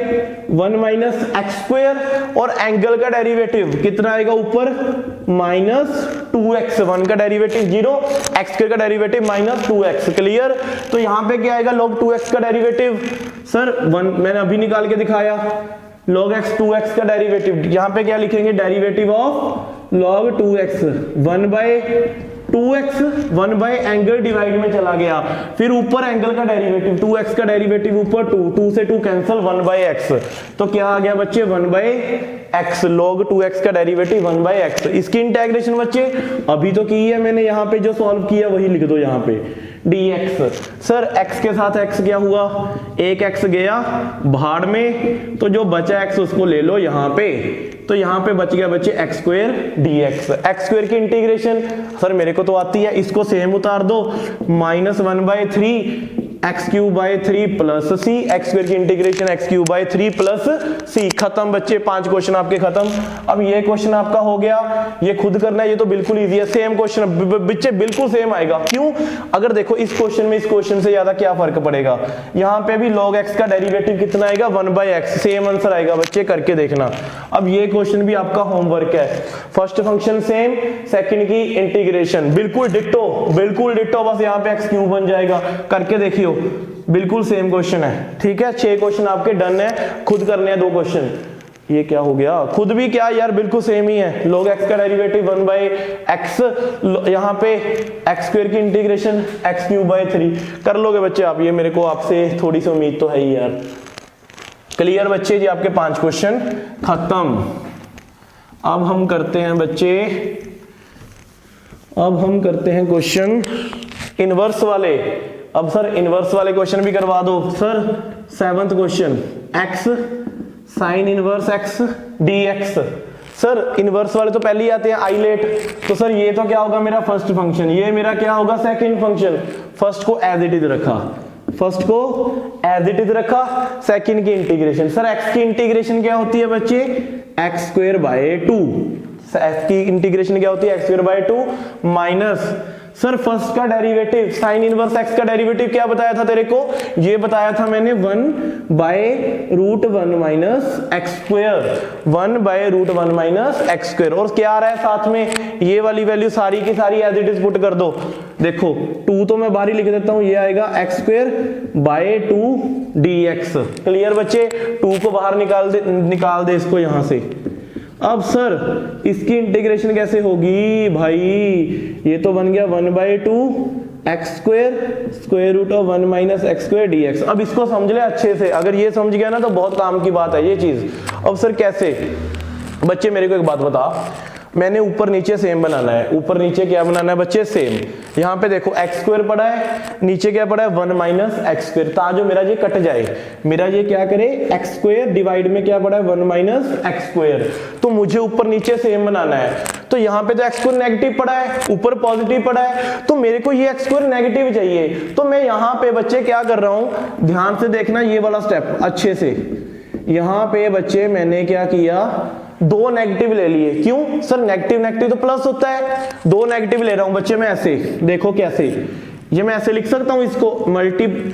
1 minus x square, और एंगल का डेरिवेटिव कितना आएगा ऊपर माइनस 2x, 1 का डेरिवेटिव 0, एक्स स्क्वायर का डेरिवेटिव माइनस 2x। क्लियर। तो यहाँ पे क्या आएगा log 2x का डेरिवेटिव, सर 1 मैंने अभी निकाल के दिखाया, log x 2x का डेरिवेटिव, यहां पे क्या लिखेंगे, derivative of log 2x 1 by 2x, 1 by angle divide में चला गया, फिर ऊपर एंगल का डेरिवेटिव 2x का डेरिवेटिव ऊपर 2 से 2 कैंसिल 1 बाय x, तो क्या आ गया बच्चे 1 बाय x, log 2x का डेरिवेटिव 1 बाय x। इसकी इंटीग्रेशन बच्चे अभी तो की है मैंने, यहाँ पे जो सॉल्व किया वही लिख दो यहाँ पे dx। सर x के साथ x क्या हुआ, एक x गया भाड़ में, तो जो बचा x उसको ले लो यहाँ पे, तो यहाँ पे बच गया बच्चे x square dx। x square की इंटीग्रेशन सर मेरे को तो आती है, इसको सेम उतार दो, minus 1 by 3 x cube by 3 plus c, x square की integration x cube by 3 plus c. खत्म बच्चे, 5 क्वेश्चन आपके खत्म। अब ये क्वेश्चन आपका हो गया, ये खुद करना है, ये तो बिल्कुल इजी है, सेम क्वेश्चन बच्चे बिल्कुल सेम आएगा। क्यों, अगर देखो इस क्वेश्चन में इस क्वेश्चन से ज्यादा क्या फर्क पड़ेगा, यहाँ पे भी log x का डेरिवेटिव कितना आएगा 1 बाई एक्स, सेम आंसर आएगा बच्चे, करके देखना। अब ये क्वेश्चन भी आपका होमवर्क है, फर्स्ट फंक्शन सेम, सेकंड की इंटीग्रेशन बिल्कुल डिट्टो, बिल्कुल डिट्टो, बस यहाँ पे एक्स क्यूब बन जाएगा, करके देखियो बिल्कुल सेम क्वेश्चन है। ठीक है, 6 क्वेश्चन आपके डन है, खुद करने हैं 2 क्वेश्चन। ये क्या हो गया, खुद भी क्या यार बिल्कुल सेम ही है, log x का डेरिवेटिव 1 बाई एक्स, यहाँ पे एक्स स्क्वायर की इंटीग्रेशन एक्स क्यूब बाई 3 कर लोगे बच्चे आप, ये मेरे को आपसे थोड़ी सी उम्मीद तो है ही यार। क्लियर बच्चे जी, आपके 5 क्वेश्चन खत्म। अब हम करते हैं बच्चे, अब हम करते हैं क्वेश्चन इनवर्स वाले। अब सर इनवर्स वाले क्वेश्चन भी करवा दो sir. 7th question, x sign inverse x dx। Sir inverse वाले तो पहले ही आते हैं आइलेट, तो सर ये तो क्या होगा मेरा फर्स्ट फंक्शन, ये मेरा क्या होगा सेकंड फंक्शन। फर्स्ट को एज इट इज रखा, फर्स्ट को एज इट इज रखा, सेकंड की इंटीग्रेशन। सर x की इंटीग्रेशन क्या होती है बच्चे, एक्स स्क्वायर बाय 2। x की इंटीग्रेशन क्या होती है, x square by 2 minus sir first का डेरिवेटिव साइन इनवर्स एक्स का डेरिवेटिव क्या बताया था तेरे को, ये बताया था मैंने 1/√1 minus x square, 1/√1 minus x square. और क्या आ रहा है साथ में, ये वाली वैल्यू सारी की सारी एज इट इज पुट कर दो। देखो 2 तो मैं बाहर ही लिख देता हूं, ये आएगा x square by 2 dx। Clear बच्चे, 2 को बाहर निकाल दे इसको यहां से। अब सर इसकी इंटीग्रेशन कैसे होगी भाई, ये तो बन गया 1/2 x square square root of 1 minus x square dx। अब इसको समझ ले अच्छे से, अगर ये समझ गया ना तो बहुत काम की बात है ये चीज। अब सर कैसे, बच्चे मेरे को एक बात बता, मैंने ऊपर नीचे सेम बनाना है, ऊपर नीचे क्या बनाना है बच्चे सेम। यहाँ पे देखो एक्स स्क्वायर पड़ा है, नीचे क्या पड़ा है 1 माइनस एक्स स्क्वायर, ताकि मेरा ये कट जाए, मेरा ये क्या करे एक्स स्क्वायर डिवाइड में क्या पड़ा है 1 माइनस एक्स स्क्वायर। तो मुझे ऊपर नीचे सेम बनाना है, तो यहाँ पे तो एक्स स्क्वायर नेगेटिव पड़ा है, ऊपर पॉजिटिव पड़ा है, तो मेरे को ये एक्स स्क्वायर नेगेटिव चाहिए। तो मैं यहाँ पे बच्चे क्या कर रहा हूँ, ध्यान से देखना ये वाला स्टेप अच्छे से। यहाँ पे बच्चे मैंने क्या किया, 2 नेगेटिव ले लिए। क्यों सर, नेगेटिव नेगेटिव तो प्लस होता है, 2 नेगेटिव ले रहा हूं बच्चे मैं ऐसे, देखो कैसे, ये मैं ऐसे लिख सकता हूं इसको,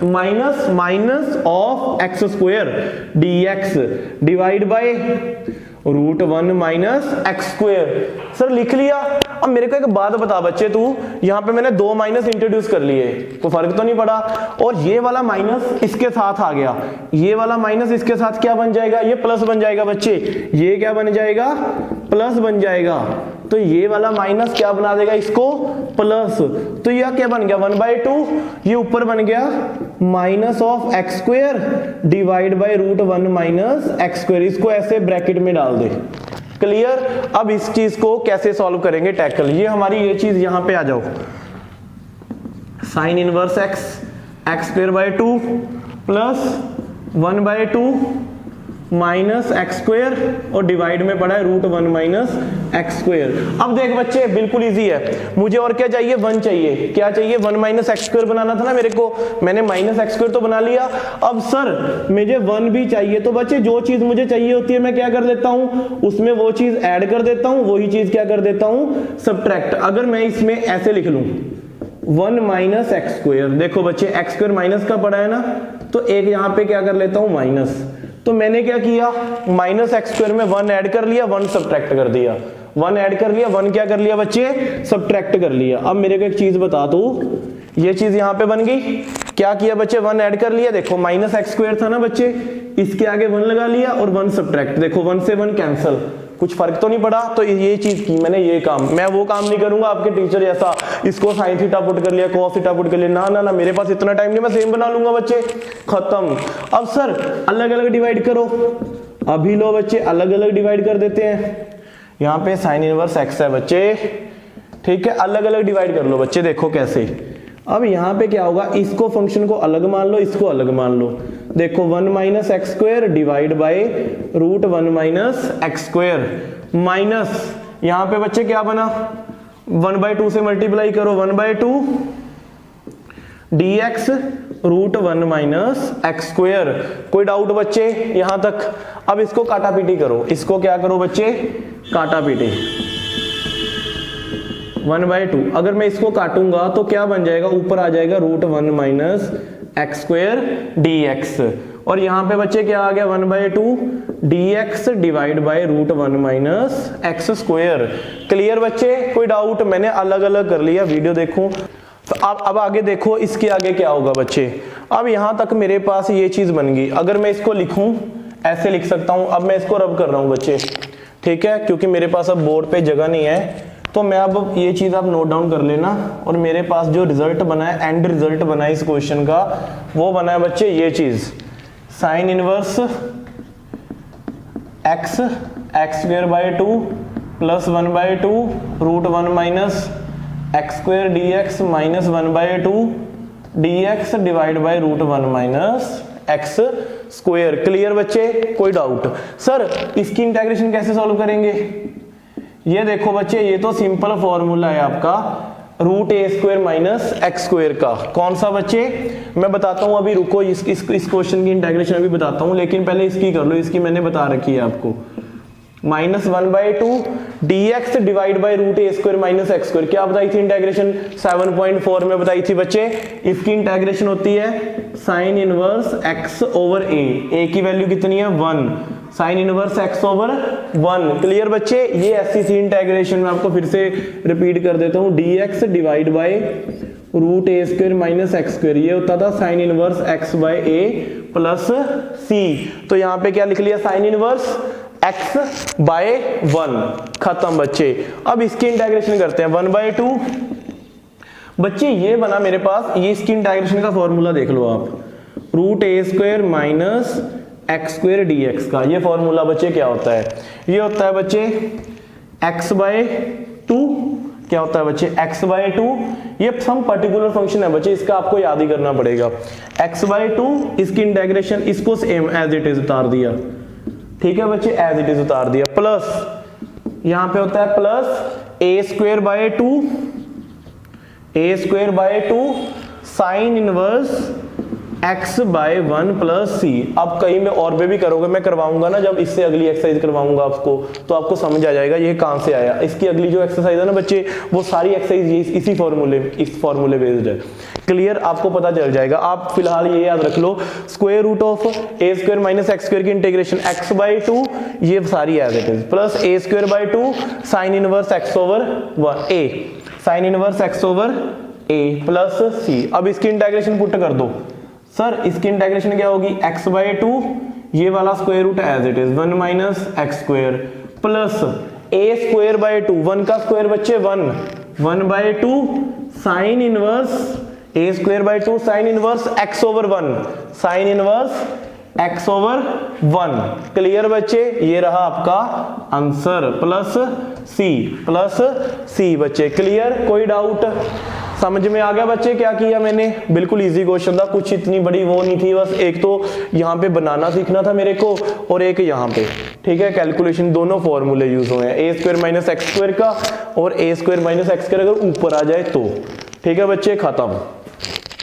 minus minus of x square dx divide by √1 minus x square. Sir लिख लिया। अब मेरे को एक बात बता बच्चे, तू यहाँ पे मैंने 2 माइनस इंट्रोड्यूस कर लिए, तो फर्क तो नहीं पड़ा। और ये वाला माइनस इसके साथ आ गया, ये वाला माइनस इसके साथ क्या बन जाएगा, ये प्लस बन जाएगा बच्चे, ये क्या बन जाएगा प्लस बन जाएगा। तो ये वाला माइनस क्या बना देगा इसको प्लस, तो यह क्या बन गया 1/2, ये ऊपर बन गया minus of x square divide by √1 minus x square. इसको ऐसे ब्रैकेट में डाल दे। क्लियर। अब इस चीज को कैसे सॉल्व करेंगे टैकल, ये हमारी ये चीज यहां पे आ जाओ, sine inverse x x square by 2 plus 1/2 minus x square और डिवाइड में पड़ा है √1 माइनस एक्स स्क्वायर। अब देख बच्चे बिल्कुल इजी है, मुझे और क्या चाहिए 1 चाहिए, क्या चाहिए 1 माइनस एक्स स्क्वायर बनाना था ना मेरे को, मैंने माइनस एक्स स्क्वायर तो बना लिया। अब सर मुझे 1 भी चाहिए, तो बच्चे जो चीज मुझे चाहिए होती है मैं क्या कर देता हूं, उसमें वो चीज ऐड कर देता हूं, वही चीज क्या कर देता हूं सबट्रैक्ट। अगर मैं इसमें ऐसे लिख लूं 1 माइनस एक्स स्क्वायर, देखो बच्चे एक्स स्क्वायर माइनस का पड़ा है ना, तो एक यहां पे क्या कर लेता हूं माइनस, तो मैंने क्या किया माइनस एक्स स्क्वायर में 1 ऐड कर लिया, 1 सबट्रैक्ट कर दिया, 1 ऐड कर लिया, 1 क्या कर लिया बच्चे सबट्रैक्ट कर लिया। अब मेरे को एक चीज बता दो, ये चीज यहां पे बन गई, क्या किया बच्चे 1 ऐड कर लिया, देखो माइनस एक्स स्क्वायर था ना बच्चे, इसके आगे 1 लगा लिया और 1 सबट्रैक्ट, देखो 1 से 1 कैंसिल, कुछ फर्क तो नहीं पड़ा। तो ये चीज की मैंने, ये काम मैं वो काम नहीं करूंगा आपके टीचर जैसा, इसको साइन थीटा पुट कर लिया कॉस थीटा पुट कर लिया, ना ना ना, मेरे पास इतना टाइम नहीं, मैं सेम बना लूंगा बच्चे, खत्म। अब सर अलग अलग डिवाइड करो, अभी लो बच्चे अलग अलग डिवाइड कर देते हैं। यहाँ पे साइन इनवर्स एक्स है बच्चे, ठीक है, अलग अलग डिवाइड कर लो बच्चे, देखो कैसे। अब यहाँ पे क्या होगा, इसको फंक्शन को अलग मान लो, इसको अलग मान लो, देखो 1 minus x square divide by √1 minus x square, minus यहाँ पे बच्चे क्या बना 1/2 से मल्टीप्लाई करो 1/2 dx √1 माइनस एक्स स्क्वायर। कोई डाउट बच्चे यहां तक। अब इसको काटा पीटी करो, इसको क्या करो बच्चे काटा पीटी, 1/2, अगर मैं इसको काटूंगा तो क्या बन जाएगा, ऊपर आ जाएगा √1 माइनस एक्स स्क्वायर dx, और यहां पे बच्चे क्या आ गया 1/2 dx divide by √1 minus x square. Clear बच्चे, कोई डाउट, मैंने अलग अलग कर लिया, वीडियो देखो। तो अब आगे देखो, इसके आगे क्या होगा बच्चे। अब यहां तक मेरे पास ये चीज बन गई, अगर मैं इसको लिखूं ऐसे लिख सकता हूं। अब मैं इसको रब कर रहा हूं बच्चे, ठीक है, क्योंकि मेरे पास अब बोर्ड पे जगह नहीं है, तो मैं अब ये चीज आप नोट डाउन कर लेना। और मेरे पास जो रिजल्ट बना है, एंड रिजल्ट बना है इस क्वेश्चन का, वो बना है बच्चे ये चीज, sine inverse x x square by 2 plus 1/2 √1 minus x square dx minus 1/2 dx divide by √1 minus x square. Clear बच्चे, कोई डाउट। सर इसकी इंटीग्रेशन कैसे सॉल्व करेंगे, ये देखो बच्चे, ये तो सिंपल फॉर्मूला है आपका √a² माइनस एक्स स्क्वायर का। कौन सा बच्चे, मैं बताता हूं, अभी रुको, इस क्वेश्चन की इंटीग्रेशन अभी बताता हूं, लेकिन पहले इसकी कर लो, इसकी मैंने बता रखी है आपको। Minus 1/2 dx divide by root a square minus x square. क्या बताई थी इंटेग्रेशन? 7.4 में बताई थी बच्चे। इसकी इंटेग्रेशन होती है साइन इनवर्स x ओवर ए की वैल्यू कितनी है 1, sine inverse x over 1। Clear बच्चे? ये ऐसी थी इंटेग्रेशन। मैं आपको फिर से रिपीट कर देता हूं, dx divide by root a square minus x square, ये होता था sine inverse x by a plus c. तो यहां पे क्या लिख लिया? Sine inverse x by 1। खत्म बच्चे। अब इसकी इंटेग्रेशन करते हैं 1/2 बच्चे। ये बना मेरे पास, ये इसकी इंटेग्रेशन का फॉर्मूला देख लो आप, root a square minus x square d x का। ये फॉर्मूला बच्चे क्या होता है? ये होता है बच्चे x/2। क्या होता है बच्चे? x/2। ये सम पर्टिकुलर फंक्शन है बच्चे, इसका आपको याद ही करना पड़ेगा। x/2 इसकी इंटेग्रेशन, इसको सेम एज इट इज उतार दिया, ठीक है बच्चे, एज इट इज उतार दिया। प्लस यहां पे होता है plus a square by 2 sine inverse x by 1 plus c. अब कहीं में और पे भी करोगे, मैं करवाऊंगा ना जब इससे अगली एक्सरसाइज करवाऊंगा आपको, तो आपको समझ आ जाएगा ये कहां से आया। इसकी अगली जो एक्सरसाइज है ना बच्चे, वो सारी एक्सरसाइज इस फॉर्मूले बेस्ड है। क्लियर? आपको पता चल जाएगा। आप फिलहाल ये याद रख लो, square root of a square minus x square की इंटीग्रेशन x/2, ये सारी as it is, plus a square by 2 sine inverse x over 1 a, sine inverse x over a plus c। अब इसकी इंटीग्रेशन पुट कर दो sir. इसकी integration क्या होगी? x/2, ये वाला square root as it is 1 minus x square plus a square by 2, 1 का स्क्वायर बच्चे 1/2 sine inverse a square by 2 sine inverse x over 1, sine inverse x over 1। Clear बच्चे? ये रहा आपका आंसर, प्लस c बच्चे। Clear? कोई doubt? समझ में आ गया बच्चे क्या किया मैंने? बिल्कुल इजी क्वेश्चन था, कुछ इतनी बड़ी वो नहीं थी। बस एक तो यहाँ पे बनाना सीखना था मेरे को, और एक यहाँ पे, ठीक है, कैलकुलेशन। दोनों फॉर्मूले यूज हुए हैं, a square minus x square का और a square minus x square अगर ऊपर आ जाए तो। ठीक है बच्चे, खत्म।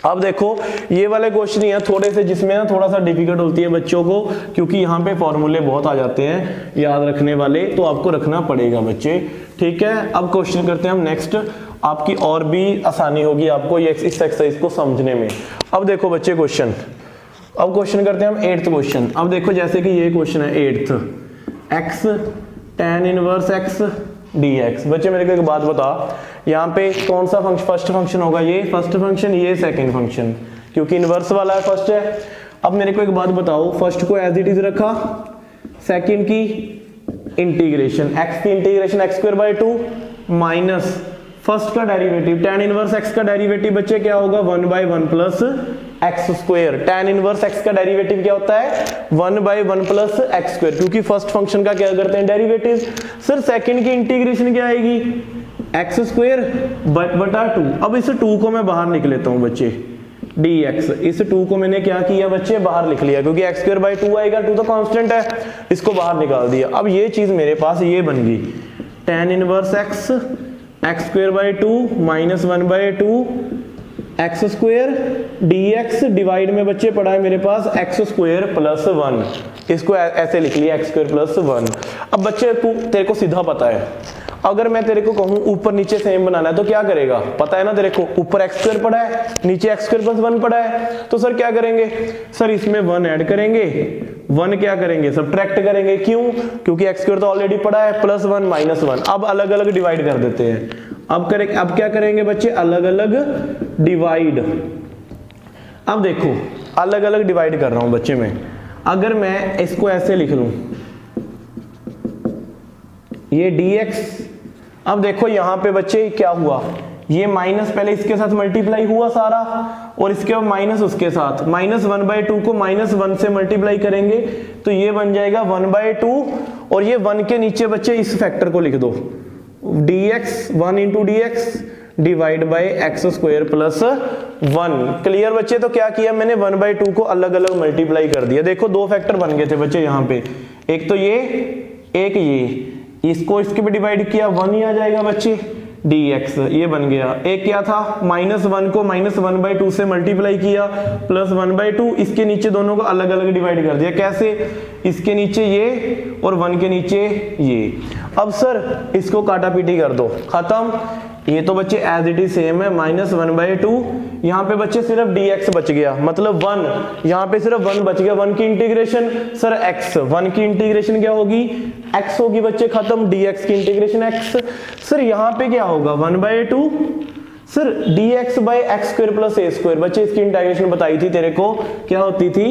अब देखो ये वाले क्वेश्चन ही है थोड़े से, जिसमें ना थोड़ा सा डिफिकल्ट होती है बच्चों को, क्योंकि यहाँ पे फॉर्मूले बहुत आ जाते हैं याद रखने वाले, तो आपको रखना पड़ेगा बच्चे। ठीक है, अब क्वेश्चन करते हैं हम नेक्स्ट। आपकी और भी आसानी होगी आपको ये इस एक्सरसाइज को समझने में। अब देखो बच्चे क्वेश्चन, अब क्वेश्चन करते हैं हम 8th क्वेश्चन। अब देखो जैसे कि ये क्वेश्चन है 8th, x tan inverse x dx। बच्चे मेरे को एक बात बता, यहाँ पे कौन सा फंक्शन फर्स्ट फंक्शन होगा? ये फर्स्ट फंक्शन, ये सेकंड फंक्शन, क्योंकि इनवर्स वाला है फर्स्ट है। अब मेरे को एक बात बताओ, फर्स्ट को एज इट इज रखा, सेकंड की इंटीग्रेशन, x की integration x square by 2 minus first का डेरिवेटिव tan इनवर्स x का डेरिवेटिव बच्चे क्या होगा? 1/1 plus x square. tan inverse x का डेरिवेटिव क्या होता है? 1/1 प्लस एक्स स्क्वायर, क्योंकि फर्स्ट फंक्शन का क्या करते हैं? डेरिवेटिव। सर सेकंड की इंटीग्रेशन क्या आएगी? एक्स स्क्वायर बटा 2। अब इस 2 को मैं बाहर निकल लेता हूं बच्चे, dx। इस 2 को मैंने क्या किया बच्चे? बाहर लिख लिया, क्योंकि x स्क्वायर बाय 2 आएगा, 2 तो कांस्टेंट है, इसको बाहर निकाल दिया। अब ये चीज मेरे पास ये बन गई, tan inverse x square by 2 minus 1/2 x square dx divide में बच्चे पड़ा है मेरे पास एक्स स्क्वायर प्लस 1। इसको ऐसे लिख लिया x स्क्वायर प्लस 1। अब बच्चे तेरे को सीधा पता है, अगर मैं तेरे को कहूं ऊपर नीचे सेम बनाना है तो क्या करेगा? पता है ना तेरे को, ऊपर x स्क्वायर पड़ा है, नीचे x स्क्वायर प्लस 1 पड़ा है, तो सर क्या करेंगे? सर इसमें 1 ऐड करेंगे, 1 क्या करेंगे? सब्ट्रैक्ट करेंगे। क्यों? क्योंकि x स्क्वायर तो ऑलरेडी पड़ा है, प्लस 1 माइनस 1। अब अलग अलग डिवाइड कर देते हैं। अब क्या करेंगे बच्चे? अलग अलग डिवाइड। अब देखो अलग अलग डिवाइड कर रहा हूं बच्चे मैं। अगर मैं इसको ऐसे लिख लूं, ये dx, अब देखो यहां पे बच्चे क्या हुआ? ये माइनस पहले इसके साथ मल्टीप्लाई हुआ सारा, और इसके बाद माइनस उसके साथ, माइनस 1/2 को माइनस 1 से मल्टीप्लाई करेंगे तो ये बन जाएगा 1/2, और ये 1 के नीचे बच्चे इस फैक्टर को लिख दो, dx 1 into dx divide by x square plus 1। Clear बच्चे? तो क्या किया मैंने? 1/2 को अलग अलग मल्टीप्लाई कर दिया। देखो दो फैक्टर बन गए थे बच्चे यहाँ पे, एक तो ये, एक ये, इसको इसके पे डिवाइड किया 1 ही आ जाएगा बच्चे। dx, ये बन गया। एक क्या था, -1 को -1/2 से मल्टीप्लाई किया प्लस 1/2, इसके नीचे दोनों को अलग अलग डिवाइड कर दिया। कैसे, इसके नीचे ये और 1 के नीचे ये। अब सर इसको काटा पीटी कर दो, खत्म। ये तो बच्चे एज इट इज सेम है, -1/2। यहाँ पे बच्चे सिर्फ dx बच गया, मतलब 1, यहाँ पे सिर्फ 1 बच गया। 1 की इंटीग्रेशन सर x, 1 की इंटीग्रेशन क्या होगी, x होगी बच्चे, खत्म। dx की इंटीग्रेशन x। सर यहाँ पे क्या होगा, 1/2 सर dx/x² + a²। बच्चे इसकी इंटीग्रेशन बताई थी तेरे को, क्या होती थी,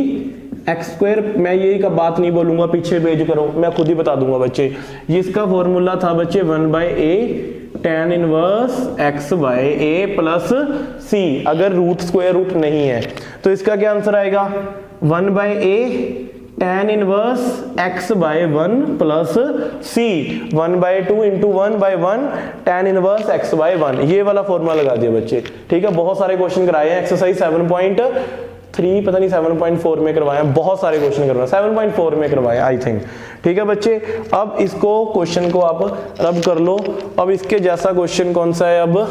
x²। मैं यही का बात नहीं बोलूंगा, पीछे भेज करो, मैं खुद ही बता दूंगा बच्चे। ये इसका फॉर्मूला था बच्चे 1/a tan inverse x/a + c, अगर रूट स्क्वायर रूट नहीं है तो इसका क्या आंसर आएगा, 1/a tan inverse x/1 + c, 1/2 × 1/1 tan inverse x/1। ये वाला फॉर्मूला लगा दिया बच्चे, ठीक है। बहुत सारे क्वेश्चन कराए हैं, एक्सरसाइज 7.3 पता नहीं 7.4 में करवाए हैं, बहुत सारे क्वेश्चन करवाए, 7.4 में करवाए आई थिंक, ठीक है बच्चे। अब इसको क्वेश्चन को आप रब कर लो। अब इसके जैसा क्वेश्चन कौन सा है, अब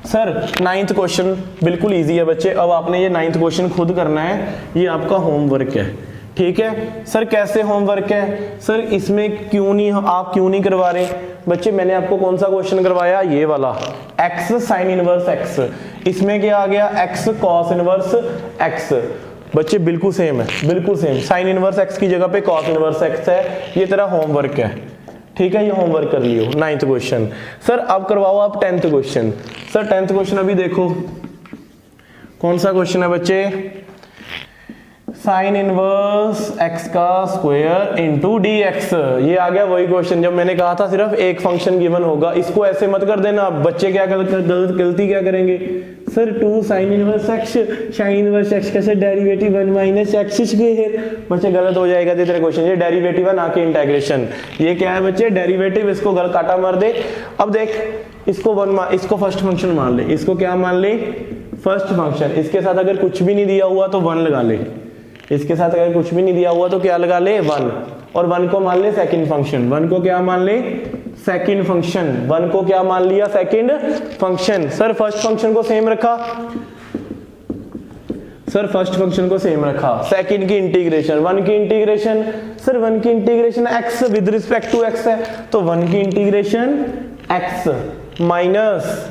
सर 9th क्वेश्चन बिल्कुल इजी है बच्चे। अब आपने ये 9th क्वेश्चन खुद करना है, ये आपका होमवर्क है, ठीक है। सर कैसे होमवर्क है, सर इसमें आप क्यों नहीं करवा रहे बच्चे, मैंने आपको कौन सा क्वेश्चन करवाया, ये वाला x sin इनवर्स x, इसमें क्या आ गया, x cos इनवर्स x। बच्चे बिल्कुल सेम है, बिल्कुल सेम, sin इनवर्स x की जगह पे cos इनवर्स x है। ये तेरा होमवर्क है, ठीक है, ये होमवर्क कर लियो 9th क्वेश्चन। सर अब करवाओ आप 10th question. Sir 10th question अभी देखो कौन सा क्वेश्चन है बच्चे, साइन इनवर्स x² × dx। ये आ गया वही क्वेश्चन जब मैंने कहा था सिर्फ एक फंक्शन गिवन होगा। इसको ऐसे मत कर देना, बच्चे क्या गलती क्या करेंगे, sir 2 sin inverse x sin inverse x का सर डेरिवेटिव 1 - x²। बच्चे गलत हो जाएगा तेरे क्वेश्चन, ये डेरिवेटिव है ना कि इंटीग्रेशन। ये क्या है बच्चे, डेरिवेटिव, इसको गलत काटा मार दे। अब देख इसको फर्स्ट फंक्शन मान ले, इसको क्या मान ले, फर्स्ट फंक्शन। इसके साथ अगर कुछ भी नहीं दिया हुआ तो 1 लगा ले, इसके साथ अगर कुछ भी नहीं दिया हुआ तो क्या लगा ले, 1। और 1 को मान ले सेकंड फंक्शन, 1 को क्या मान ले, सेकंड फंक्शन, 1 को क्या मान लिया, second function. Sir first function को सेम रखा, सर फर्स्ट फंक्शन को सेम रखा, सेकंड की इंटीग्रेशन, 1 की इंटीग्रेशन, सर 1 की integration x with respect to x है, तो 1 की integration x minus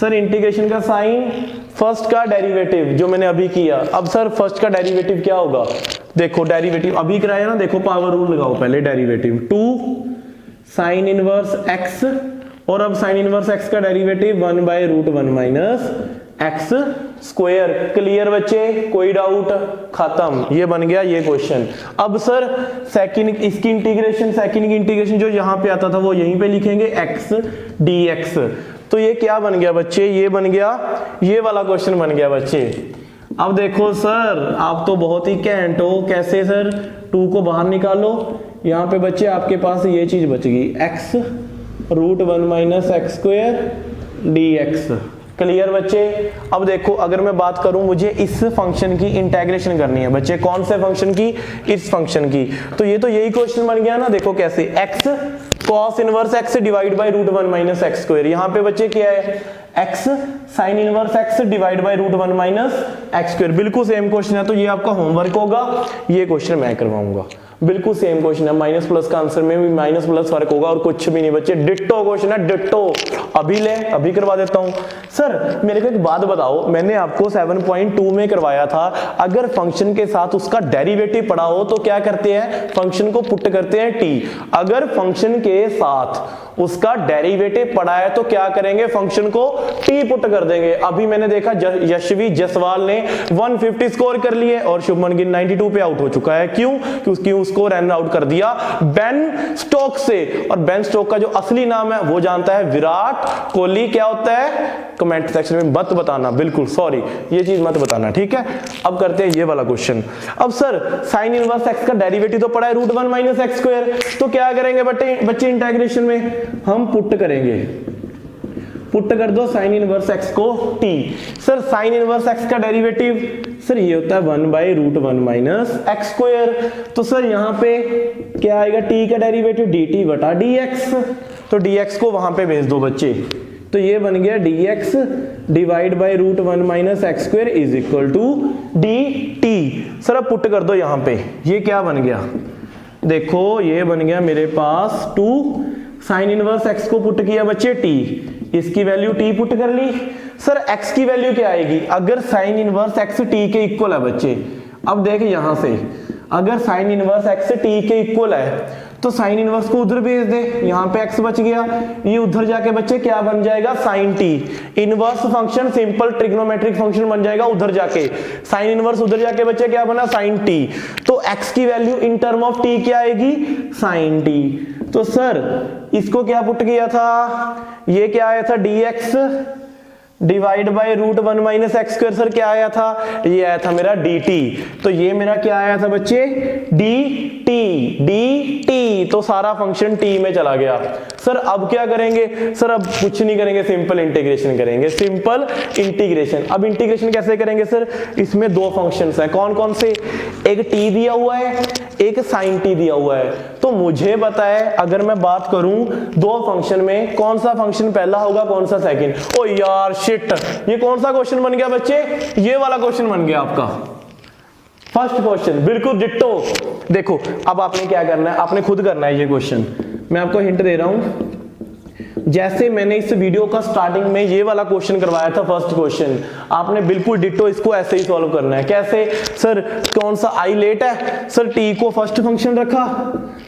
sir integration का साइन, फर्स्ट का डेरिवेटिव जो मैंने अभी किया। अब सर फर्स्ट का डेरिवेटिव क्या होगा, देखो डेरिवेटिव अभी कराया ना, देखो पावर रूल लगाओ पहले, डेरिवेटिव 2 sin इनवर्स x, और अब sin इनवर्स x का डेरिवेटिव 1/√1 - x²। क्लियर बच्चे, कोई डाउट, खत्म, ये बन गया ये क्वेश्चन। अब सर सेकंड इसकी इंटीग्रेशन, सेकंड की इंटीग्रेशन जो यहाँ पे आता था वो यहीं पे लिखेंगे x dx। तो ये क्या बन गया बच्चे, ये बन गया, ये वाला क्वेश्चन बन गया बच्चे। अब देखो सर आप तो बहुत ही कैंट हो, कैसे सर, 2 को बाहर निकालो, यहाँ पे बच्चे आपके पास ये चीज बच गई, x√1 - x² dx। क्लियर बच्चे। अब देखो अगर मैं बात करूं, मुझे इस फंक्शन की इंटीग्रेशन करनी है बच्चे, कौन से फंक्शन की, इस फंक्शन की। तो ये तो यही क्वेश्चन बन गया ना, देखो कैसे, x cos inverse x divide by √1 - x²। यहाँ पे बच्चे क्या है, x sin inverse x divide by √1 - x²। बिल्कुल सेम क्वेश्चन है, तो ये आपका होमवर्क होगा, ये क्वेश्चन मैं करवाऊंगा। बिल्कुल सेम क्वेश्चन है, माइनस प्लस का आंसर में भी माइनस प्लस फर्क होगा और कुछ भी नहीं बच्चे, डिट्टो क्वेश्चन है, डिट्टो। अभी ले, अभी करवा देता हूं। सर मेरे को एक बात बताओ, मैंने आपको 7.2 में करवाया था, अगर फंक्शन के साथ उसका डेरिवेटिव पड़ा हो तो क्या करते हैं, फंक्शन को पुट करते हैं t। अगर फंक्शन के साथ उसका डेरिवेटिव पड़ा है तो क्या करेंगे, फंक्शन को t पुट कर देंगे। अभी मैंने देखा यशवी जायसवाल ने 150 स्कोर कर लिए और शुभमन गिल 92 पे आउट हो चुका है। क्यों, क्योंकि उसको रन आउट कर दिया बेन स्टोक्स से, और बेन स्टोक्स का जो असली नाम है वो जानता है विराट कोहली। क्या होता है, कमेंट सेक्शन में मत बताना, बिल्कुल सॉरी, ये चीज मत बताना, ठीक है। अब करते हैं ये वाला क्वेश्चन। अब सर साइन इनवर्स x का डेरिवेटिव तो पड़ा है √1 - x², तो क्या करेंगे बच्चे इंटीग्रेशन में हम पुट पुट कर दो साइन इनवर्स एक्स को T. Sir sine inverse x का डेरिवेटिव सर ये होता है 1/√1 माइनस एक्स स्क्वायर। तो सर यहाँ पे क्या आएगा, टी का डेरिवेटिव dt बटा dx। तो dx को वहां पे भेज दो बच्चे, तो ये बन गया dx divide by √1 minus x square is equal to dt। Sir अब पुट कर दो यहाँ पे, ये क्या बन गया, देखो ये बन गया मेरे पास 2 साइन इनवर्स x को पुट किया बच्चे t, इसकी वैल्यू t पुट कर ली। सर x की वैल्यू क्या आएगी, अगर साइन इनवर्स x t के इक्वल है बच्चे, अब देख यहां से अगर साइन इनवर्स x t के इक्वल है तो साइन इनवर्स को उधर भेज दे, यहाँ पे x बच गया, ये उधर जाके बच्चे क्या बन जाएगा sine t। Inverse function simple trigonometric function बन जाएगा उधर जाके, साइन इनवर्स उधर जाके बच्चे क्या बना साइन t। तो x की value in term of t क्या आएगी साइन t। तो सर इसको क्या पुट किया था, ये क्या आया था dx divide by √1 minus x square. Sir क्या आया था, ये आया था मेरा dt। तो ये मेरा क्या आया था बच्चे dt। तो सारा फंक्शन t में चला गया। सर अब क्या करेंगे, सर अब कुछ नहीं करेंगे, सिंपल इंटीग्रेशन करेंगे, सिंपल इंटीग्रेशन। अब इंटीग्रेशन कैसे करेंगे सर, इसमें दो फंक्शंस हैं, कौन कौन से, एक t दिया हुआ है एक साइन t दिया हुआ है। तो मुझे पता है अगर मैं बात करूं दो फंक्शन में कौन सा फंक्शन पहला होगा कौन सा सेकंड। ओ यार शिट, ये कौन सा क्वेश्चन बन गया बच्चे, ये वाला क्वेश्चन बन गया आपका फर्स्ट क्वेश्चन, बिल्कुल डिट्टो। देखो अब आपने क्या करना है, आपने खुद करना है ये क्वेश्चन, मैं आपको हिंट दे रहा हूं। जैसे मैंने इस वीडियो का स्टार्टिंग में ये वाला क्वेश्चन करवाया था फर्स्ट क्वेश्चन, आपने बिल्कुल डिट्टो इसको ऐसे ही सॉल्व करना है। कैसे सर, कौन सा आई लेट है, सर टी को फर्स्ट फंक्शन रखा,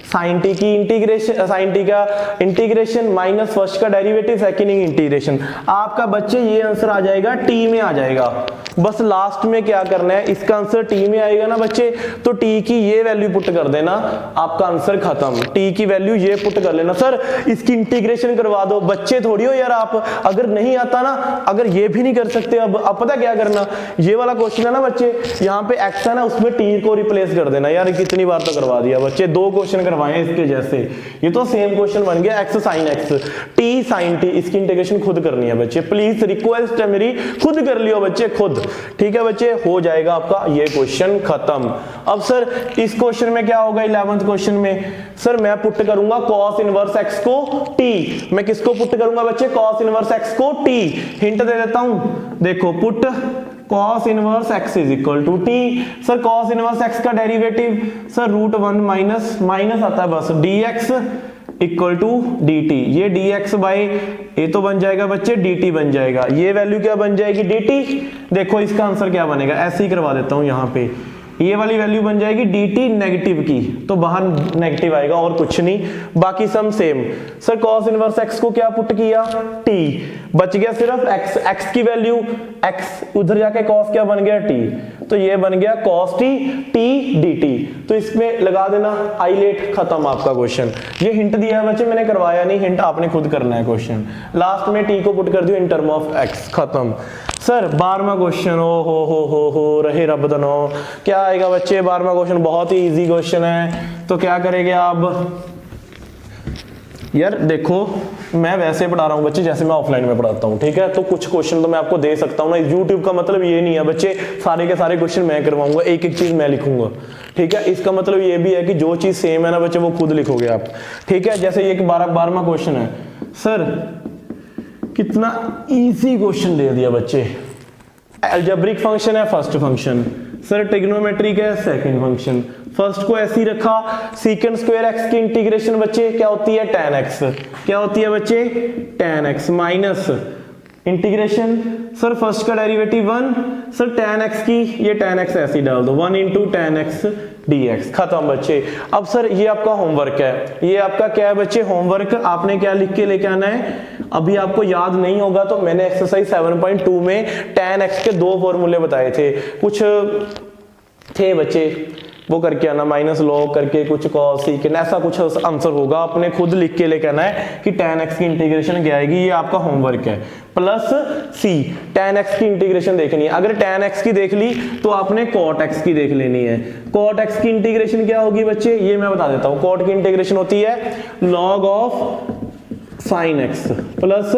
साइन टी की इंटीग्रेशन, साइन टी का इंटीग्रेशन माइनस फर्स्ट का डेरिवेटिव सेकंड इंटीग्रेशन। आपका बच्चे ये आंसर आ जाएगा टी में आ जाएगा। बस लास्ट में क्या करना है, इसका आंसर टी में आएगा ना बच्चे, तो टी की ये वैल्यू पुट कर देना, आपका आंसर खत्म। टी की वैल्यू ये पुट कर लेना। सर इसकी इंटीग्रेशन करवा दो, बच्चे थोड़ी हो यार आप, अगर नहीं आता ना, अगर ये भी नहीं कर सकते, अब पता क्या करना, ये वाला क्वेश्चन है ना बच्चे, यहाँ पे एक्स है ना, उसमें टी को रिप्लेस कर देना। यार कितनी बार तो करवा दिया बच्चे, दो क्वेश्चन करवाए इसके जैसे, ये तो सेम क्वेश्चन बन गया, x sine x t sine t. इसकी इंटीग्रेशन खुद करनी है बच्चे, प्लीज रिक्वेस्ट है मेरी, खुद कर लियो बच्चे खुद, ठीक है बच्चे, हो जाएगा आपका ये क्वेश्चन खत्म। अब सर इस क्वेश्चन में क्या होगा, 11th क्वेश्चन में सर मैं पुट करूंगा cos इनवर्स x को t। मैं किसको पुट करूंगा बच्चे, cos इनवर्स x को t। हिंट दे देता हूं, देखो put cos inverse x is equal to t। Sir cos inverse x का डेरिवेटिव सर √1 माइनस माइनस आता है बस dx इक्वल टू dt। ये dx बाई ये तो बन जाएगा बच्चे dt बन जाएगा, ये वैल्यू क्या बन जाएगी dt। देखो इसका आंसर क्या बनेगा, ऐसे ही करवा देता हूं, यहाँ पे ये वाली वैल्यू बन जाएगी dt नेगेटिव की, तो बाहर नेगेटिव आएगा और कुछ नहीं, बाकी सम same. Sir cos inverse x को क्या पुट किया t, बच गया सिर्फ x, x की वैल्यू x, उधर जाके cos क्या बन गया t, तो ये बन गया cos t t dt। तो इसमें लगा देना आई लेट, खत्म आपका क्वेश्चन। ये हिंट दिया है बच्चे, मैंने करवाया नहीं, हिंट आपने खुद करना है क्वेश्चन। लास्ट में t को पुट कर दियो इन टर्म ऑफ x, खत्म। सर 12वां क्वेश्चन, ओ हो रहे रब दनो, क्या आएगा बच्चे 12वां क्वेश्चन, बहुत ही इजी क्वेश्चन है। तो क्या करेंगे आप, यार देखो मैं वैसे पढ़ा रहा हूँ बच्चे जैसे मैं ऑफलाइन में पढ़ाता हूँ, ठीक है, तो कुछ क्वेश्चन तो मैं आपको दे सकता हूँ ना। यूट्यूब का मतलब ये नहीं है बच्चे सारे के सारे क्वेश्चन मैं करवाऊंगा, एक एक चीज मैं लिखूंगा, ठीक है। इसका मतलब ये भी है कि जो चीज सेम है ना बच्चे वो खुद लिखोगे आप, ठीक है। जैसे ये 12वां क्वेश्चन है, सर कितना इजी क्वेश्चन दे दिया बच्चे। अलजेब्रिक फंक्शन है फर्स्ट फंक्शन, सर ट्रिग्नोमेट्रिक है सेकंड फंक्शन। फर्स्ट को ऐसे ही रखा, सीकेंड स्क्वायर एक्स की इंटीग्रेशन बच्चे क्या होती है tan x, क्या होती है बच्चे tan x minus integration, sir first का डेरिवेटिव 1, सर tan x की ये tan x ऐसे ही डाल दो, 1 इंटू tan x dx, खत्म बच्चे। अब सर ये आपका होमवर्क है, ये आपका क्या है बच्चे होमवर्क, आपने क्या लिख के लेके आना है। अभी आपको याद नहीं होगा तो मैंने एक्सरसाइज 7.2 में tan x के दो फॉर्मूले बताए थे, कुछ थे बच्चे वो करके आना, माइनस लॉग करके कुछ cos secant ऐसा कुछ आंसर होगा, आपने खुद लिख के लेके आना है कि tan x की इंटीग्रेशन क्या आएगी, ये आपका होमवर्क है। प्लस c tan x की इंटीग्रेशन देखनी है, अगर tan x की देख ली तो आपने cot x की देख लेनी है। cot x की इंटीग्रेशन क्या होगी बच्चे, ये मैं बता देता हूँ। cot की इंटीग्रेशन होती है log of sine x plus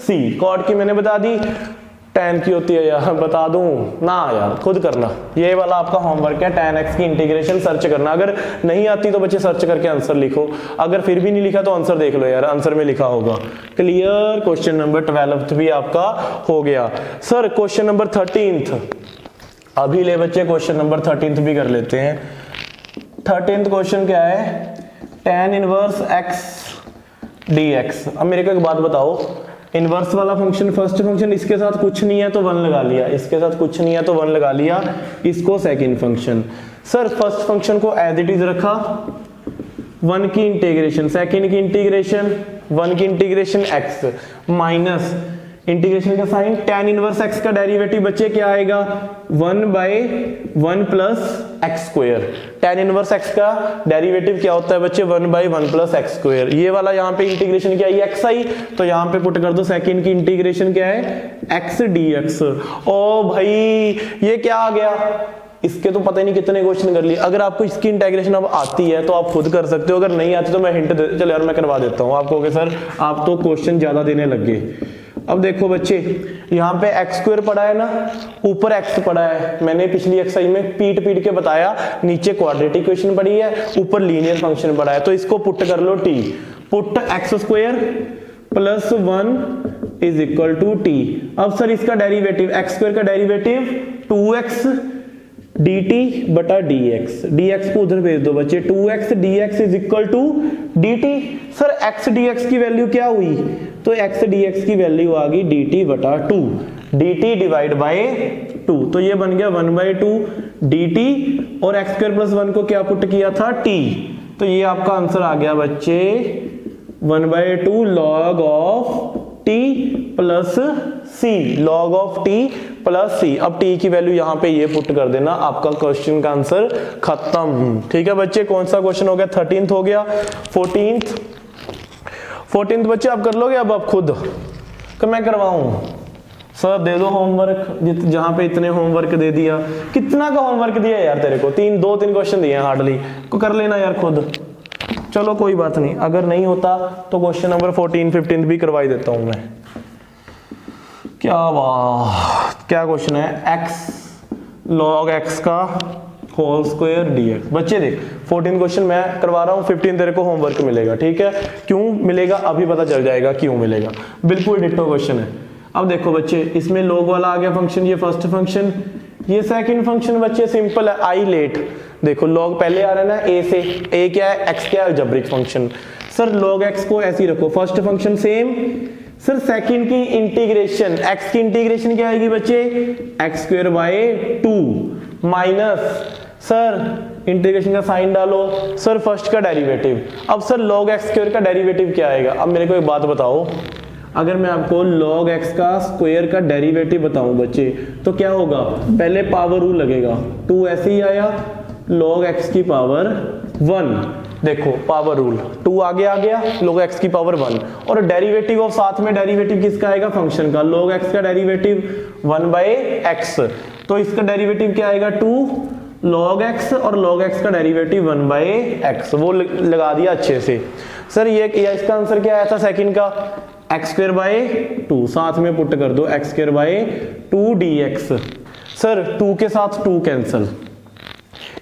c, cot की मैंने बता दी, tan की होती है यार बता दूं ना यार, खुद करना, ये वाला आपका होमवर्क है, tan x की इंटीग्रेशन सर्च करना, अगर नहीं आती तो बच्चे सर्च करके आंसर लिखो, अगर फिर भी नहीं लिखा तो आंसर देख लो यार, आंसर में लिखा होगा। क्लियर, क्वेश्चन नंबर 12 भी आपका हो गया। सर क्वेश्चन नंबर 13 अभी ले बच्चे, क्वेश्चन नंबर 13 भी कर लेते हैं। 13 क्वेश्चन क्या है, tan इनवर्स x dx। अब मेरे को एक बात बताओ, इनवर्स वाला फंक्शन फर्स्ट फंक्शन, इसके साथ कुछ नहीं है तो 1 लगा लिया, इसके साथ कुछ नहीं है तो 1 लगा लिया, इसको second function. Sir first function को एज इट इज रखा, 1 की इंटीग्रेशन, सेकंड की इंटीग्रेशन, 1 की इंटीग्रेशन x माइनस इंटीग्रेशन का साइन, tan इनवर्स x का डेरिवेटिव बच्चे क्या आएगा, 1/1 plus x square. tan inverse x का डेरिवेटिव क्या होता है बच्चे, 1/1 प्लस एक्स स्क्वायर। ये वाला यहाँ पे इंटीग्रेशन क्या है, x आई, तो यहाँ पे पुट कर दो, सेकंड की इंटीग्रेशन क्या है, x dx। ओ भाई ये क्या आ गया, इसके तो पता ही नहीं कितने क्वेश्चन कर लिए। अगर आपको इसकी इंटीग्रेशन अब आती है तो आप खुद कर सकते हो, अगर नहीं आती तो मैं हिंट दे, चलो यार मैं करवा देता हूँ आपको कि सर आप तो क्वेश्चन ज्यादा देने लग गए। अब देखो बच्चे, यहाँ पे एक्स स्क्वायर पड़ा है ना, ऊपर एक्स पड़ा है, मैंने पिछली एक्सरसाइज में पीट के बताया, नीचे क्वाड्रेटिक इक्वेशन पड़ी है, ऊपर लीनियर फंक्शन पड़ा है, तो इसको पुट कर लो t, put x square plus 1 is equal to t. अब सर इसका डेरिवेटिव, एक्स स्क्वायर का डेरिवेटिव 2x dt बटा dx, dx को उधर भेज दो बच्चे, 2x dx is equal to dt। Sir x dx की वैल्यू क्या हुई, तो x dx की वैल्यू आ गई dt बटा 2, dt डिवाइड बाय 2, तो ये बन गया 1/2 dt, और x स्क्वायर प्लस 1 को क्या पुट किया था, t, तो ये आपका आंसर आ गया बच्चे 1/2 log of t plus c, log of t plus c। अब t की वैल्यू यहाँ पे ये पुट कर देना, आपका क्वेश्चन का आंसर खत्म। ठीक है बच्चे, कौन सा क्वेश्चन हो गया, 13th हो गया। 14th बच्चे आप कर लोगे, अब आप खुद कि मैं करवाऊं, सर दे दो होमवर्क, जहां पे इतने होमवर्क दे दिया, कितना का होमवर्क दिया यार तेरे को, 2-3 क्वेश्चन दिए हार्डली, को कर लेना यार खुद। चलो कोई बात नहीं, अगर नहीं होता तो क्वेश्चन नंबर 14-15 भी करवाई देता हूं मैं। क्या वाह, क्या क्वेश्चन है, x log x का होल स्क्वायर dx। बच्चे देख 14 क्वेश्चन मैं करवा रहा हूँ, 15 तेरे को होमवर्क मिलेगा, ठीक है। क्यों मिलेगा अभी पता चल जाएगा क्यों मिलेगा, बिल्कुल डिट्टो क्वेश्चन है। अब देखो बच्चे, इसमें log वाला आ गया फंक्शन, ये फर्स्ट फंक्शन, ये सेकंड फंक्शन बच्चे सिंपल है, आई लेट। देखो log पहले आ रहा है ना a से, a क्या है, x क्या है, algebraic function. Sir log x को ऐसे ही रखो, first function same, sir second की इंटीग्रेशन, x की इंटीग्रेशन क्या आएगी बच्चे, x square by 2 minus, sir integration का साइन डालो, सर फर्स्ट का डेरिवेटिव। अब सर log x स्क्वायर का डेरिवेटिव क्या आएगा। अब मेरे को एक बात बताओ, अगर मैं आपको log x का स्क्वायर का डेरिवेटिव बताऊं बच्चे, तो क्या होगा, पहले पावर रूल लगेगा, 2 ऐसे ही आया, log x की पावर 1, देखो पावर रूल 2 आगे आ गया, log x की पावर 1, और डेरिवेटिव ऑफ, साथ में डेरिवेटिव किसका आएगा, फंक्शन का, log x का डेरिवेटिव 1/x, तो इसका डेरिवेटिव क्या आएगा 2 log x, और log x का डेरिवेटिव 1/x, वो लगा दिया अच्छे से। सर ये इसका आंसर क्या आया था सेकंड का, एक्स स्क्वायर बाय 2, साथ में पुट कर दो x square by 2 dx। Sir 2 के साथ 2 कैंसिल,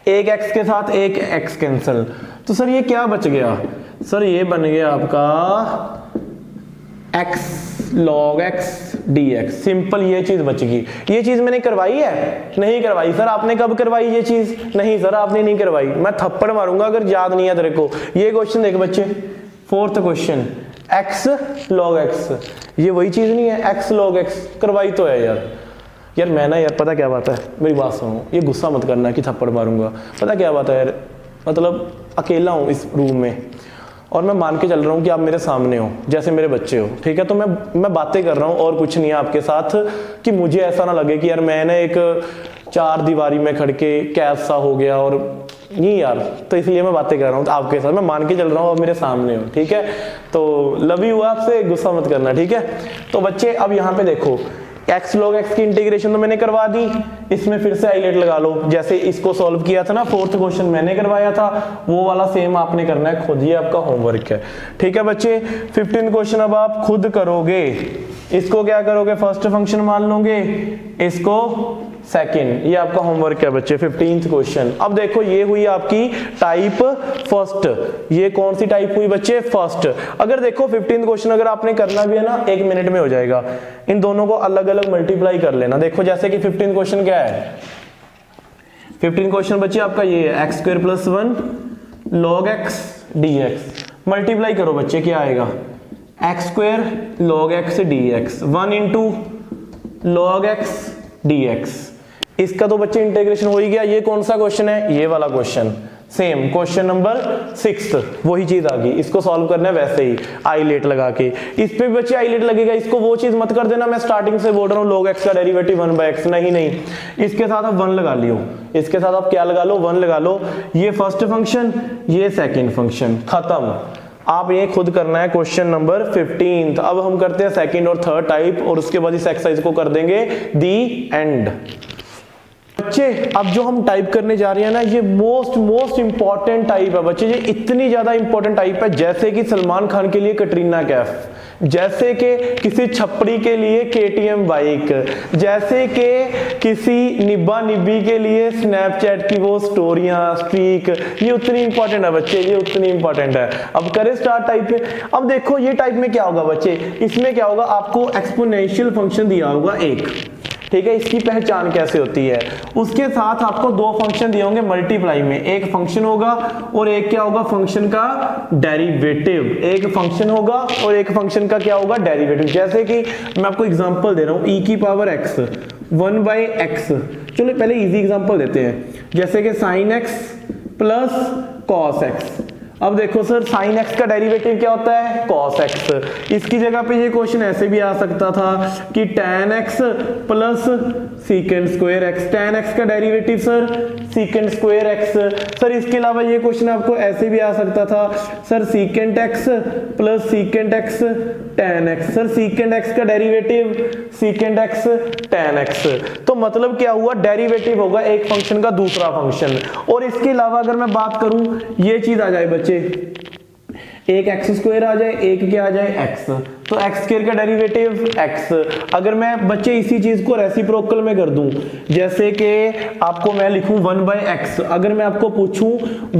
एक x के साथ एक x कैंसिल, तो सर ये क्या बच गया, सर ये बन गया आपका x log x dx। Simple ये चीज बच गई। ये चीज मैंने करवाई है, नहीं करवाई सर, आपने कब करवाई ये चीज, नहीं सर आपने नहीं करवाई, मैं थप्पड़ मारूंगा अगर याद नहीं है तेरे को। ये क्वेश्चन देख बच्चे, 4th question, x log x, ये वही चीज नहीं है, x log x करवाई तो है यार मैं ना यार, पता क्या बात है, मेरी बात सुनो, ये गुस्सा मत करना कि थप्पड़ मारूंगा, पता क्या बात है यार, मतलब अकेला हूँ इस रूम में, और मैं मान के चल रहा हूँ कि आप मेरे सामने हो, जैसे मेरे बच्चे हो, ठीक है, तो मैं बातें कर रहा हूँ और कुछ नहीं है आपके साथ, कि मुझे ऐसा ना लगे कि यार मैंने एक 4 दीवारी में खड़ के कैद सा हो गया, और नहीं यार, तो इसलिए मैं बातें कर रहा हूँ तो आपके साथ, मैं मान के चल रहा हूँ आप मेरे सामने हो, ठीक है। तो लव यू, आपसे गुस्सा मत करना, ठीक है। तो बच्चे अब यहाँ पे देखो, x log x की इंटीग्रेशन तो मैंने करवा दी, इसमें फिर से आइलेट लगा लो। जैसे इसको सॉल्व किया था ना, फोर्थ क्वेश्चन मैंने करवाया था, वो वाला सेम आपने करना है खुद, ये आपका होमवर्क है। ठीक है बच्चे, 15 क्वेश्चन अब आप खुद करोगे। इसको क्या करोगे, फर्स्ट फंक्शन मान लोगे, इसको सेकंड, ये आपका होमवर्क है बच्चे 15th क्वेश्चन। अब देखो ये हुई आपकी टाइप फर्स्ट, ये कौन सी टाइप हुई बच्चे, फर्स्ट। अगर देखो 15th क्वेश्चन अगर आपने करना भी है ना 1 मिनट में हो जाएगा, इन दोनों को अलग अलग मल्टीप्लाई कर लेना। देखो जैसे कि 15th क्वेश्चन क्या है, 15th क्वेश्चन बच्चे आपका ये है x² + 1 log x dx, multiply करो बच्चे क्या आएगा, x² log x dx 1 * log x dx। इसका तो बच्चे इंटीग्रेशन हो ही गया। ये कौन सा क्वेश्चन है, ये वाला क्वेश्चन, सेम क्वेश्चन नंबर 6, वही चीज आ गई। इसको सॉल्व करना है वैसे ही आइलेट लगा के, इस पे भी बच्चे आइलेट लगेगा। इसको वो चीज मत कर देना, मैं स्टार्टिंग से बोल रहा हूँ log x का डेरिवेटिव 1/x, नहीं, इसके साथ आप 1 लगा लियो, इसके साथ आप क्या लगा लो, 1 लगा लो। ये फर्स्ट फंक्शन, ये सेकेंड फंक्शन, खत्म। आप ये खुद करना है क्वेश्चन नंबर 15। अब हम करते हैं सेकंड और थर्ड टाइप, और उसके बाद इस एक्सरसाइज को कर देंगे दी एंड। बच्चे अब जो हम टाइप करने जा रहे हैं ना, ये मोस्ट इंपॉर्टेंट टाइप है बच्चे। ये इतनी ज्यादा इंपॉर्टेंट टाइप है, जैसे कि सलमान खान के लिए कटरीना कैफ, जैसे कि किसी छपड़ी के लिए KTM बाइक, जैसे कि किसी निब्बा निब्बी के लिए स्नैपचैट की वो स्टोरियां, स्ट्रीक, ये उतनी इंपॉर्टेंट है बच्चे, ये उतनी इंपॉर्टेंट है। अब करें स्टार्ट टाइप पे। अब देखो ये टाइप में क्या होगा बच्चे, इसमें क्या होगा, आपको एक्सपोनेंशियल फंक्शन दिया होगा एक, ठीक है, इसकी पहचान कैसे होती है। उसके साथ आपको 2 फंक्शन दिए होंगे मल्टीप्लाई में, एक फंक्शन होगा और एक क्या होगा, फंक्शन का डेरिवेटिव। एक फंक्शन होगा और एक फंक्शन का क्या होगा, डेरिवेटिव। जैसे कि मैं आपको एग्जांपल दे रहा हूं, e⁻x 1/x। चलो पहले इजी एग्जांपल देते हैं, जैसे कि sin x + cos x। अब देखो सर sin x का डेरिवेटिव क्या होता है, cos x। इसकी जगह पे ये क्वेश्चन ऐसे भी आ सकता था कि tan x + sec² x। tan x का derivative sir sec² x। Sir इसके अलावा ये क्वेश्चन आपको ऐसे भी आ सकता था sir sec x + sec x tan x। Sir sec x का derivative sec x tan x। तो मतलब क्या हुआ, डेरिवेटिव होगा एक फंक्शन का दूसरा फंक्शन। और इसके अलावा अगर मैं बात करूं, ये चीज आ जाए बच्चे, एक x² आ जाए, एक क्या आ जाए, x, तो x² का डेरिवेटिव x। अगर मैं बच्चे इसी चीज को रेसिप्रोकल में कर दूं, जैसे कि आपको मैं लिखूं 1/x, अगर मैं आपको पूछूं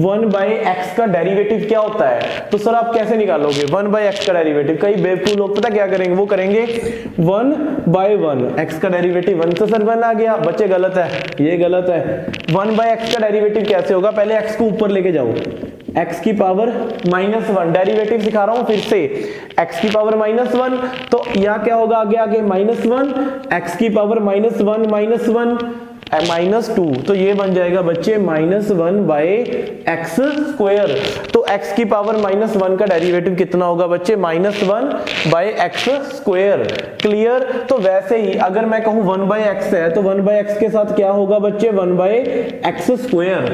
1/x का डेरिवेटिव क्या होता है, तो सर आप कैसे निकालोगे 1/x का डेरिवेटिव। कई बेवकूफ लोग पता क्या करेंगे, वो करेंगे 1/1, x का डेरिवेटिव 1, तो सर 1 आ गया। बच्चे गलत है, ये गलत है। 1/x का डेरिवेटिव कैसे होगा, पहले x को ऊपर लेके जाओ, x की पावर -1, डेरिवेटिव सिखा रहा हूं फिर से, x की पावर -1, तो यहां क्या होगा, आगे -1, x की पावर -1 -2, तो ये बन जाएगा बच्चे -1/x²। तो x की पावर -1 का डेरिवेटिव कितना होगा बच्चे, -1/x²। क्लियर। तो वैसे ही अगर मैं कहूं 1/x है, तो 1/x के साथ क्या होगा बच्चे, 1/x²।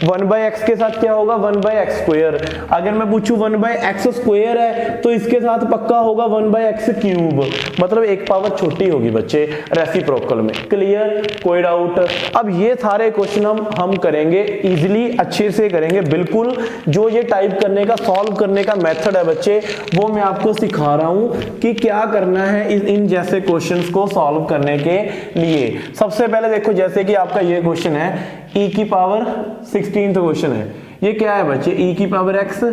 1/x के साथ क्या होगा, 1/x²। अगर मैं पूछूं 1/x² है, तो इसके साथ पक्का होगा 1/x³, मतलब एक पावर छोटी होगी बच्चे रेसिप्रोकल में। क्लियर, कोई डाउट। अब ये सारे क्वेश्चन हम करेंगे इजीली, अच्छे से करेंगे बिल्कुल। जो ये टाइप करने का, सॉल्व करने का मेथड है बच्चे, वो मैं आपको सिखा रहा हूं कि क्या करना है इन जैसे क्वेश्चंस को सॉल्व करने के लिए। सबसे पहले देखो, जैसे कि आपका ये क्वेश्चन है e⁻16 क्वेश्चन है, ये क्या है बच्चे, e⁻x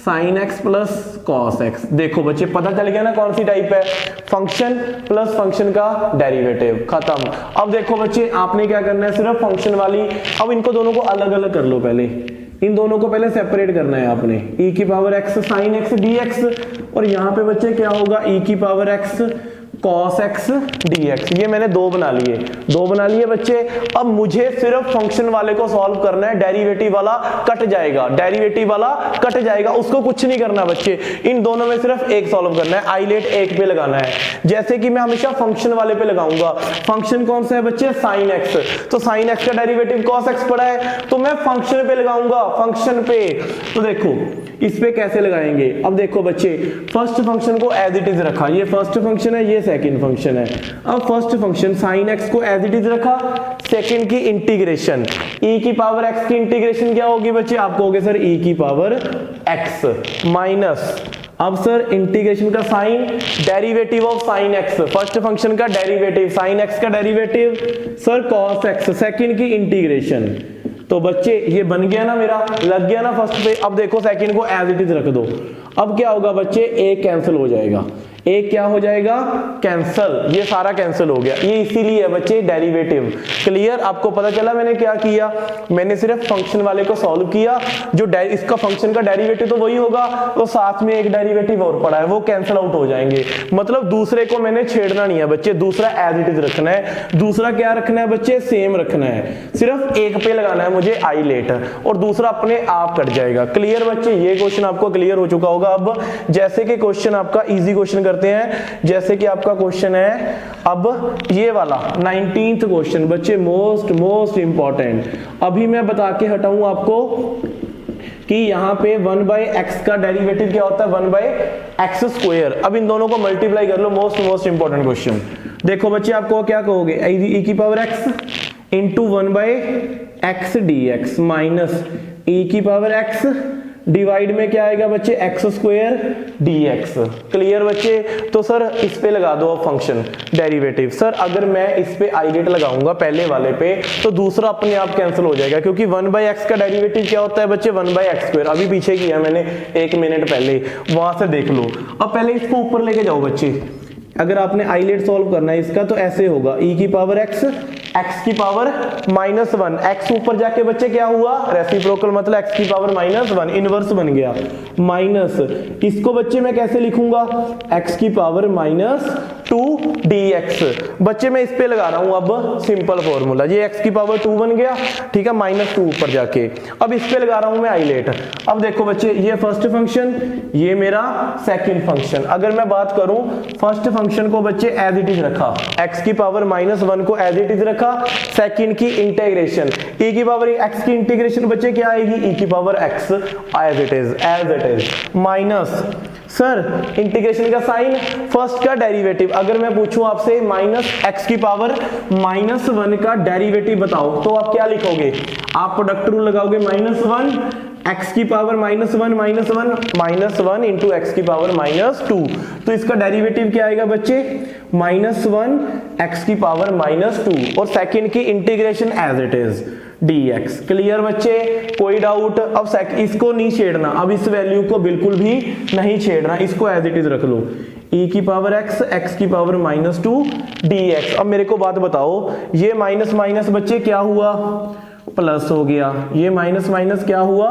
sin x + cos x। देखो बच्चे पता चल गया ना कौन सी टाइप है, फंक्शन प्लस फंक्शन का डेरिवेटिव, खत्म। अब देखो बच्चे आपने क्या करना है, सिर्फ फंक्शन वाली, अब इनको दोनों को अलग अलग कर लो, पहले इन दोनों को पहले सेपरेट करना है आपने, e⁻x sin x dx, और यहां पे बच्चे क्या होगा, e⁻x cos x dx। ये मैंने 2 बना लिए बच्चे। अब मुझे सिर्फ फंक्शन वाले को सॉल्व करना है, डेरिवेटिव वाला कट जाएगा, उसको कुछ नहीं करना बच्चे। इन दोनों में सिर्फ एक सॉल्व करना है, आइलेट एक पे लगाना है। जैसे कि मैं हमेशा फंक्शन वाले पे लगाऊंगा। फंक्शन कौन सा है बच्चे, sin x, तो sin x का डेरिवेटिव cos x पड़ा है, तो मैं फंक्शन पे लगाऊंगा, फंक्शन पे। तो देखो इस पे कैसे लगाएंगे, अब देखो बच्चे फर्स्ट फंक्शन को एज इट इज रखा, ये फर्स्ट फंक्शन है, ये सेकंड फंक्शन है। अब फर्स्ट फंक्शन साइन एक्स को एज इट इज रखा, सेकंड की इंटीग्रेशन e की पावर x की इंटीग्रेशन क्या होगी बच्चे, आपको होगी सर e की पावर x माइनस, अब सर इंटीग्रेशन का sign, derivative of sine x, first function का डेरिवेटिव, साइन एक्स का derivative sir cos x, second की इंटीग्रेशन। तो बच्चे ये बन गया ना, मेरा लग गया ना फर्स्ट पे। अब देखो सेकंड को एज इट इज रख दो। अब क्या होगा बच्चे, एक कैंसिल हो जाएगा, एक क्या हो जाएगा, कैंसल, ये सारा कैंसिल हो गया। ये इसीलिए है बच्चे डेरिवेटिव। क्लियर, आपको पता चला मैंने क्या किया, मैंने सिर्फ फंक्शन वाले को सॉल्व किया, जो इसका फंक्शन का डेरिवेटिव तो वही होगा, तो साथ में एक डेरिवेटिव और पड़ा है, वो कैंसिल आउट हो जाएंगे। मतलब दूसरे को मैंने छेड़ना नहीं है बच्चे, दूसरा एज इट इज रखना है। दूसरा क्या रखना है बच्चे, सेम रखना है, सिर्फ एक पे लगाना है मुझे आई लेट, और दूसरा अपने आप कट जाएगा। क्लियर बच्चे, ये क्वेश्चन आपको क्लियर हो चुका होगा। अब जैसे कि क्वेश्चन आपका इजी क्वेश्चन करते हैं, जैसे कि आपका क्वेश्चन है अब ये वाला 19th क्वेश्चन बच्चे, मोस्ट इंपॉर्टेंट। अभी मैं बता के हटाऊं आपको कि यहाँ पे 1/x का डेरिवेटिव क्या होता है, 1/x²। अब इन दोनों को मल्टीप्लाई कर लो, मोस्ट इंपॉर्टेंट क्वेश्चन। देखो बच्चे आपको क्या कहोगे, e की power x into 1/x dx minus e की पावर x डिवाइड में क्या आएगा बच्चे, x² dx। क्लियर बच्चे, तो सर इस पे लगा दो अब फंक्शन डेरिवेटिव। सर अगर मैं इस पे आई लेट लगाऊंगा पहले वाले पे, तो दूसरा अपने आप कैंसिल हो जाएगा, क्योंकि 1/x का डेरिवेटिव क्या होता है बच्चे, 1/x²। अभी पीछे किया मैंने 1 मिनट पहले, वहां से देख लो। अब पहले इसको ऊपर लेके जाओ बच्चे, अगर आपने आई लेट सॉल्व करना है इसका, तो ऐसे होगा e की पावर x, x की पावर -1, x ऊपर जाके बच्चे क्या हुआ, रेसिप्रोकल, मतलब x की पावर -1, इनवर्स बन गया, माइनस इसको बच्चे मैं कैसे लिखूंगा, x की पावर -2 dx। बच्चे मैं इस पे लगा रहा हूं अब सिंपल फॉर्मूला, ये x की पावर 2 बन गया, ठीक है, -2 ऊपर जाके। अब इस पे लगा रहा हूं मैं आई लेट। अब देखो बच्चे, ये फर्स्ट फंक्शन, ये मेरा सेकंड फंक्शन। अगर मैं बात करूं फर्स्ट फंक्शन को बच्चे एज इट इज रखा, x की पावर -1 को एज इट इज रखा, सेकंड की इंटीग्रेशन, e की पावर x की इंटीग्रेशन बच्चे क्या आएगी, e की power x as it is minus sir integration का साइन, फर्स्ट का डेरिवेटिव। अगर मैं पूछूं आपसे -x की पावर -1 का डेरिवेटिव बताओ, तो आप क्या लिखोगे, आप प्रोडक्ट रूल लगाओगे, -1 x की पावर -1 इंटू x की पावर -2। तो इसका डेरिवेटिव क्या आएगा बच्चे, -1 x की पावर -2, और सेकंड की integration as it is dx। Clear बच्चे, कोई डाउट। अब इसको नहीं छेड़ना, अब इस वैल्यू को बिल्कुल भी नहीं छेड़ना, इसको एज इट इज रख लो, e की पावर x की पावर -2 dx। अब मेरे को बात बताओ, ये माइनस माइनस बच्चे क्या हुआ, प्लस हो गया, ये माइनस माइनस क्या हुआ,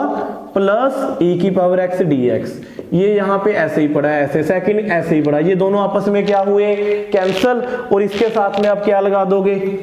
प्लस e की पावर x dx। ये यहाँ पे ऐसे ही पड़ा है, ऐसे, सेकंड ऐसे ही पड़ा, ये दोनों आपस में क्या हुए, कैंसल। और इसके साथ में आप क्या लगा दोगे,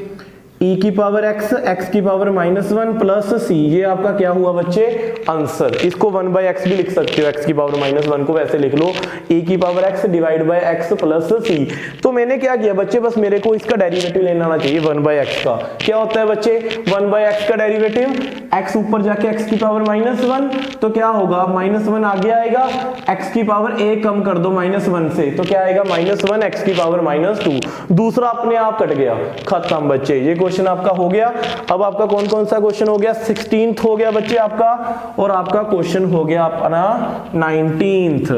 e की पावर x की पावर -1 प्लस c, ये आपका क्या हुआ बच्चे, आंसर। इसको 1/x भी लिख सकते हो, x की पावर -1 को वैसे लिख लो, e की power x divide by x plus c। तो मैंने क्या किया बच्चे, बस मेरे को इसका डेरिवेटिव लेना आना चाहिए 1/x का। क्या होता है बच्चे, 1/x का डेरिवेटिव, x ऊपर जाके x की पावर -1, तो क्या होगा, -1 आगे आएगा, x की पावर a कम कर दो -1 से, तो क्या आएगा, -1 x की पावर -2। दूसरा अपने आप कट गया, खत्म बच्चे। ये क्वेश्चन आपका हो गया। अब आपका कौन कौन सा क्वेश्चन हो गया, 16th हो गया बच्चे आपका, और आपका क्वेश्चन हो गया अपना 19th।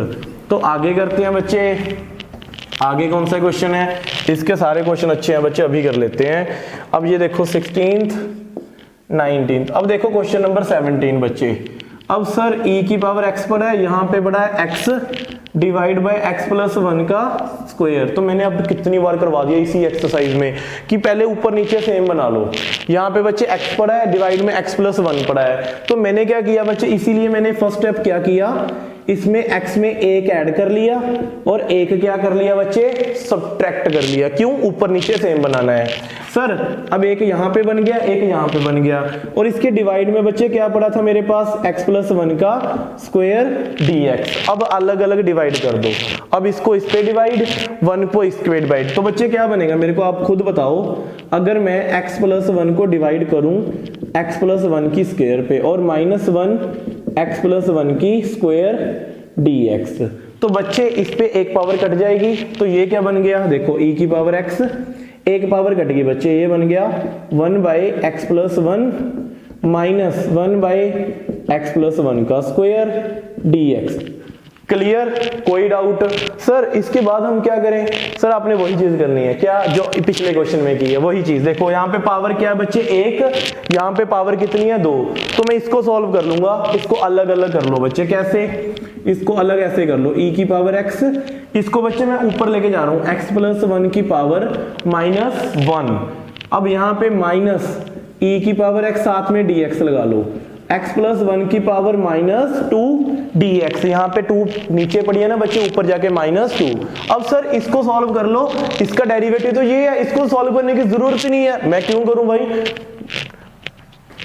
तो आगे करते हैं बच्चे, आगे कौन सा क्वेश्चन है, इसके सारे क्वेश्चन अच्छे हैं बच्चे, अभी कर लेते हैं। अब ये देखो 16th 19th। अब देखो क्वेश्चन नंबर 17 बच्चे। अब सर e की पावर x पड़ा है, यहाँ पे पड़ा है x divide by x plus 1 का स्क्वायर। तो मैंने अब कितनी बार करवा दिया इसी एक्सरसाइज में कि पहले ऊपर नीचे सेम बना लो। यहाँ पे बच्चे x पड़ा है, डिवाइड में x प्लस 1 पड़ा है। तो मैंने क्या किया बच्चे, इसीलिए मैंने फर्स्ट स्टेप क्या किया, इसमें x में एक ऐड कर लिया और एक क्या कर लिया बच्चे, सब्ट्रैक्ट कर लिया। क्यों, ऊपर नीचे सेम बनाना है सर। अब एक यहाँ पे बन गया, एक यहाँ पे बन गया, और इसके डिवाइड में बच्चे क्या पड़ा था मेरे पास, x प्लस 1 का स्क्वायर dx। अब अलग अलग डिवाइड कर दो, अब इसको इस पे डिवाइड, 1 को इस पे डिवाइड। तो बच्चे क्या बनेगा मेरे को आप खुद बताओ, अगर मैं x प्लस 1 को डिवाइड करूं x प्लस 1 की स्क्वायर पे और -1 x प्लस 1 की स्क्वायर dx, तो बच्चे इस पे एक पावर कट जाएगी, तो ये क्या बन गया, देखो e की पावर x, एक पावर कट गई बच्चे, ये बन गया 1/x+1 माइनस 1/x+1 का स्क्वायर dx। क्लियर, कोई डाउट? सर इसके बाद हम क्या करें? सर आपने वही चीज करनी है क्या जो पिछले क्वेश्चन में की है, वही चीज। देखो यहाँ पे पावर क्या है बच्चे, 1, यहाँ पे पावर कितनी है, 2। तो मैं इसको सॉल्व कर लूंगा, इसको अलग अलग कर लो बच्चे। कैसे? इसको अलग ऐसे कर लो, e की पावर x, इसको बच्चे मैं ऊपर लेके जा रहा हूं, x+1 की पावर -1। अब यहाँ पे माइनस e की पावर x, साथ में dx लगा लो, x+1 की पावर -2 dx। यहाँ पे 2 नीचे पड़ी है ना बच्चे, ऊपर जाके -2। अब सर इसको सॉल्व कर लो, इसका डेरिवेटिव तो ये है, इसको सॉल्व करने की जरूरत ही नहीं है, मैं क्यों करूं भाई।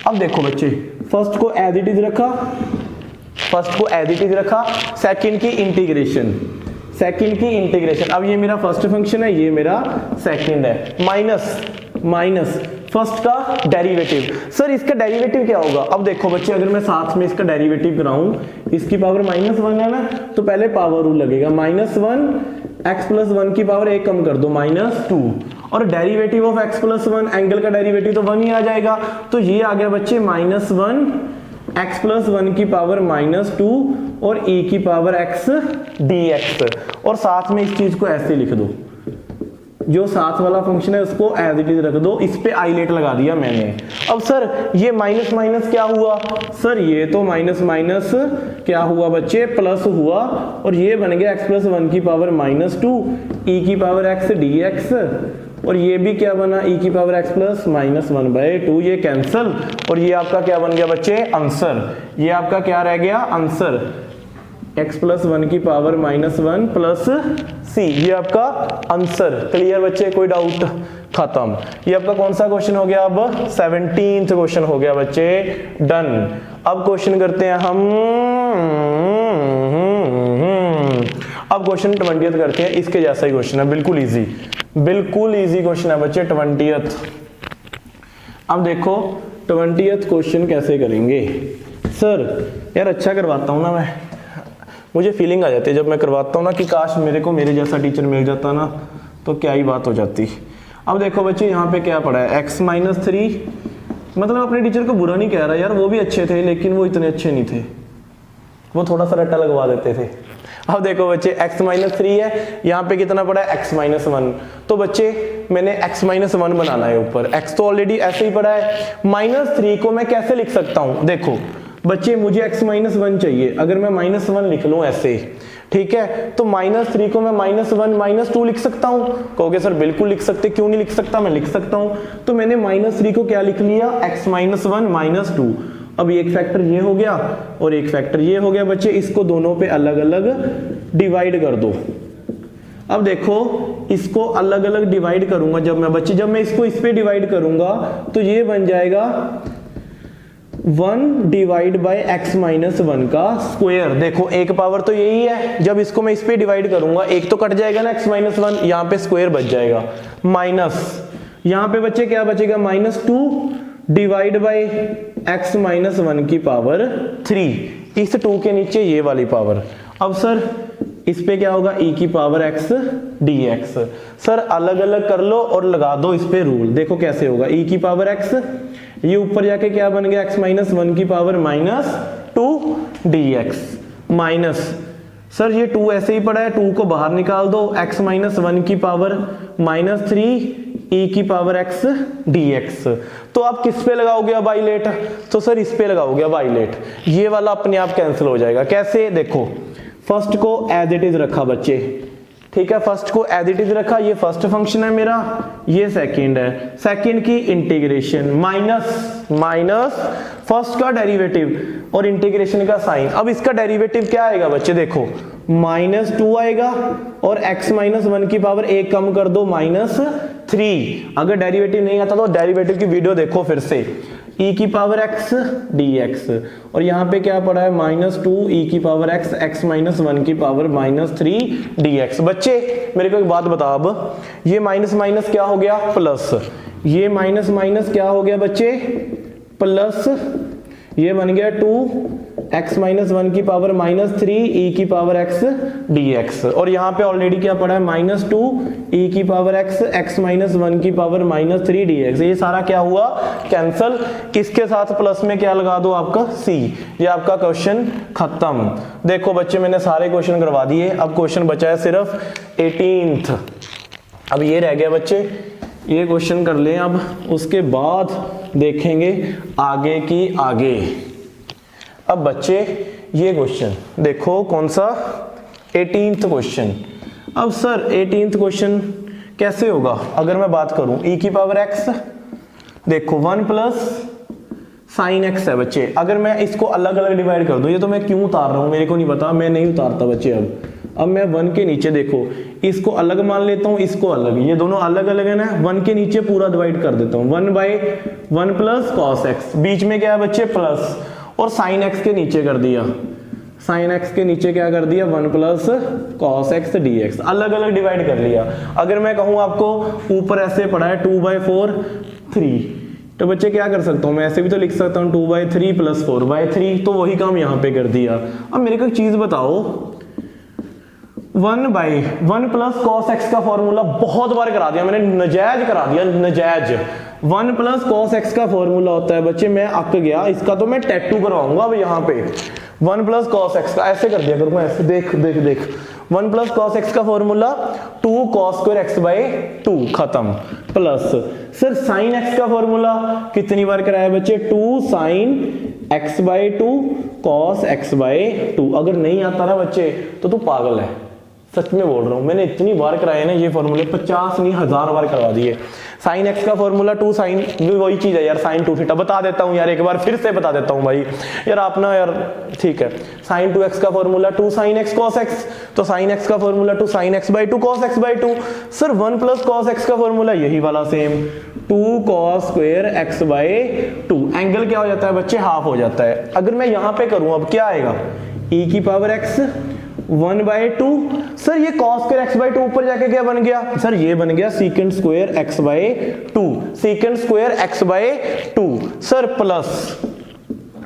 अब देखो बच्चे, फर्स्ट को एज इट इज रखा, सेकंड की इंटीग्रेशन, अब ये मेरा फर्स्ट फंक्शन है, ये मेरा सेकंड है, माइनस फर्स्ट का डेरिवेटिव। सर इसका डेरिवेटिव क्या होगा? अब देखो बच्चे, अगर मैं साथ में इसका डेरिवेटिव कराऊं, इसकी पावर -1 है ना, तो पहले पावर रूल लगेगा, -1 x+1 की पावर 1 कम कर दो, -2, और डेरिवेटिव ऑफ x+1 एंगल का डेरिवेटिव तो 1 ही आ जाएगा, तो ये आ गया बच्चे -1 x+1 की पावर -2 और e की पावर x dx। और साथ में इस चीज को ऐसे लिख दो, जो साथ वाला फंक्शन है उसको एज इट इज रख दो, इस पे आईलेट लगा दिया मैंने। अब सर ये माइनस माइनस क्या हुआ? सर ये तो माइनस माइनस क्या हुआ बच्चे, प्लस हुआ, और ये बन गया x+1 की पावर -2 e की पावर x dx, और ये भी क्या बना, e की पावर x प्लस -1/2, ये कैंसल, और ये आपका क्या बन गया बच्चे, आंसर। ये आपका क्या रह गया, आंसर, x+1 की पावर -1 प्लस c, ये आपका आंसर। क्लियर बच्चे, कोई डाउट? खत्म। ये आपका कौन सा क्वेश्चन हो गया? अब 17th क्वेश्चन हो गया बच्चे, डन। अब क्वेश्चन करते हैं हम, अब क्वेश्चन 20th करते हैं, इसके जैसा ही क्वेश्चन है, बिल्कुल इजी क्वेश्चन है बच्चे, 20th। अब देखो 20th क्वेश्चन कैसे करेंगे। सर यार अच्छा करवाता हूं ना मैं, मुझे फीलिंग आ जाती है जब मैं करवाता हूँ ना कि काश मेरे को मेरे जैसा टीचर मिल जाता ना, तो क्या ही बात हो जाती। अब देखो बच्चे, यहाँ पे क्या पड़ा है, x-3, मतलब अपने टीचर को बुरा नहीं कह रहा यार, वो भी अच्छे थे, लेकिन वो इतने अच्छे नहीं थे, वो थोड़ा सा रट्टा लगवा देते थे। अब देखो बच्चे, x-3 है, यहाँ पे कितना पड़ा है, x-1, तो बच्चे मैंने x-1 बनाना है ऊपर, x तो ऑलरेडी ऐसे ही पड़ा है, -3 को मैं कैसे लिख सकता हूँ? देखो बच्चे, मुझे x-1 चाहिए, अगर मैं -1 लिख लूं ऐसे, ठीक है, तो -3 को मैं -1 -2 लिख सकता हूं। कहोगे सर बिल्कुल लिख सकते, क्यों नहीं लिख सकता? मैं लिख सकता हूं। तो मैंने -3 को क्या लिख लिया, x-1 -2। अब एक फैक्टर ये हो गया और एक फैक्टर ये हो गया बच्चे, इसको दोनों पे अलग अलग डिवाइड कर दो। अब देखो इसको अलग अलग डिवाइड करूंगा जब मैं इसको इस पे डिवाइड करूंगा, तो ये बन जाएगा 1/x-1 का स्क्वायर। देखो एक पावर तो यही है, जब इसको मैं इस पे डिवाइड करूंगा, एक तो कट जाएगा ना x-1, यहाँ पे स्क्वायर बच जाएगा, माइनस यहाँ पे बच्चे क्या बचेगा, -2/x-1 की पावर 3, इस 2 के नीचे ये वाली पावर। अब सर इस पे क्या होगा, e की पावर x dx। सर अलग अलग कर लो और लगा दो इस पे रूल, देखो कैसे होगा, e की पावर x, ये ऊपर जाके क्या बन गया, x-1 की पावर -2 dx, माइनस, सर ये 2 ऐसे ही पड़ा है, 2 को बाहर निकाल दो, x-1 की पावर -3 e की पावर x dx। तो आप किस पे लगाओगे अब आइलेट? तो सर इस पे लगाओगे अब आइलेट, ये वाला अपने आप कैंसिल हो जाएगा। कैसे? देखो फर्स्ट को एज इट इज रखा बच्चे, ठीक है, फर्स्ट को एज इट इज रखा, ये फर्स्ट फंक्शन है मेरा, ये सेकंड है, सेकंड की इंटीग्रेशन, माइनस फर्स्ट का डेरिवेटिव और इंटीग्रेशन का साइन। अब इसका डेरिवेटिव क्या आएगा बच्चे, देखो -2 आएगा और x-1 की पावर 1 कम कर दो, -3। अगर डेरिवेटिव नहीं आता तो डेरिवेटिव की वीडियो देखो फिर से, e की पावर x dx, और यहाँ पे क्या पड़ा है, -2 e की पावर x, x-1 की पावर -3 dx। बच्चे मेरे को एक बात बताओ, अब ये माइनस माइनस क्या हो गया, प्लस, ये माइनस माइनस क्या हो गया बच्चे, प्लस, ये बन गया 2x माइनस 1 की पावर माइनस 3 e की पावर x dx, और यहाँ पे ऑलरेडी क्या पड़ा है माइनस 2 e की पावर x माइनस 1 की पावर माइनस 3 dx। ये सारा क्या हुआ कैंसल, इसके साथ प्लस में क्या लगा दो आपका c। ये आपका क्वेश्चन खत्म। देखो बच्चे मैंने सारे क्वेश्चन करवा दिए, अब क्वेश्चन बचा है सिर्फ 18th। अब ये रह गया बच्चे, ये क्वेश्चन कर लें अब, उसके बाद देखेंगे आगे की आगे। अब बच्चे ये क्वेश्चन देखो कौन सा 18th क्वेश्चन। अब सर 18th क्वेश्चन कैसे होगा, अगर मैं बात करूं e की पावर x, देखो 1 प्लस साइन x है बच्चे। अगर मैं इसको अलग अलग डिवाइड कर दूं, ये तो मैं क्यों उतार रहा हूं मेरे को नहीं पता, मैं नहीं उतारता बच्चे। अब मैं 1 के नीचे देखो इसको अलग मान लेता हूं, इसको अलग, ये दोनों अलग अलग है ना, 1 के नीचे पूरा डिवाइड कर देता हूं 1/1 प्लस कॉस x, बीच में क्या है बच्चे प्लस, और साइन x के नीचे कर दिया, साइन x के नीचे क्या कर दिया 1 प्लस कॉस x dx, अलग अलग डिवाइड कर लिया। अगर मैं कहूं आपको ऊपर ऐसे पड़ा है 2/4 3, तो बच्चे क्या कर सकता हूं, मैं ऐसे भी तो लिख सकता हूं 2/3 प्लस 4/3, तो वही काम यहाँ पे कर दिया। अब मेरे को एक चीज बताओ, 1/1 प्लस कॉस x का फॉर्मूला बहुत बार करा दिया मैंने, नजायज करा दिया, नजायज। 1 प्लस कॉस x का फॉर्मूला होता है बच्चे, मैं अक गया, इसका तो मैं टैटू करवाऊंगा अब यहाँ पे। 1 प्लस कॉस x का ऐसे कर दिया करूंगा, ऐसे देख देख देख, 1 प्लस कॉस x का फॉर्मूला 2 कॉस स्क्वायर x/2 खत्म, प्लस सर साइन x का फॉर्मूला कितनी बार कराया बच्चे, 2 साइन x/2 कॉस x/2। अगर नहीं आता ना बच्चे तो तू पागल है, सच में बोल रहा हूं, मैंने इतनी बार कराए ना ये फॉर्मूले, 50 नहीं 1000 बार करवा दिए। साइन x का फॉर्मूला 2 साइन, वही चीज है यार, साइन 2 थीटा, बता देता हूं यार एक बार फिर से बता देता हूं भाई यार, आप ना यार ठीक है। साइन 2x का formula 2 sine x cos x, तो साइन x का formula 2 sine x/2 cos x/2। Sir 1 plus cos x का फॉर्मूला यही वाला same, 2 cos square x/2। Angle क्या हो जाता है बच्चे, हाफ हो जाता है। अगर मैं यहां पे करूं अब क्या आएगा, e की पावर x 1/2। सर ये cos स्क्वायर x/2 ऊपर जाके क्या बन गया, सर ये बन गया secant square x/2, secant square x/2। Sir plus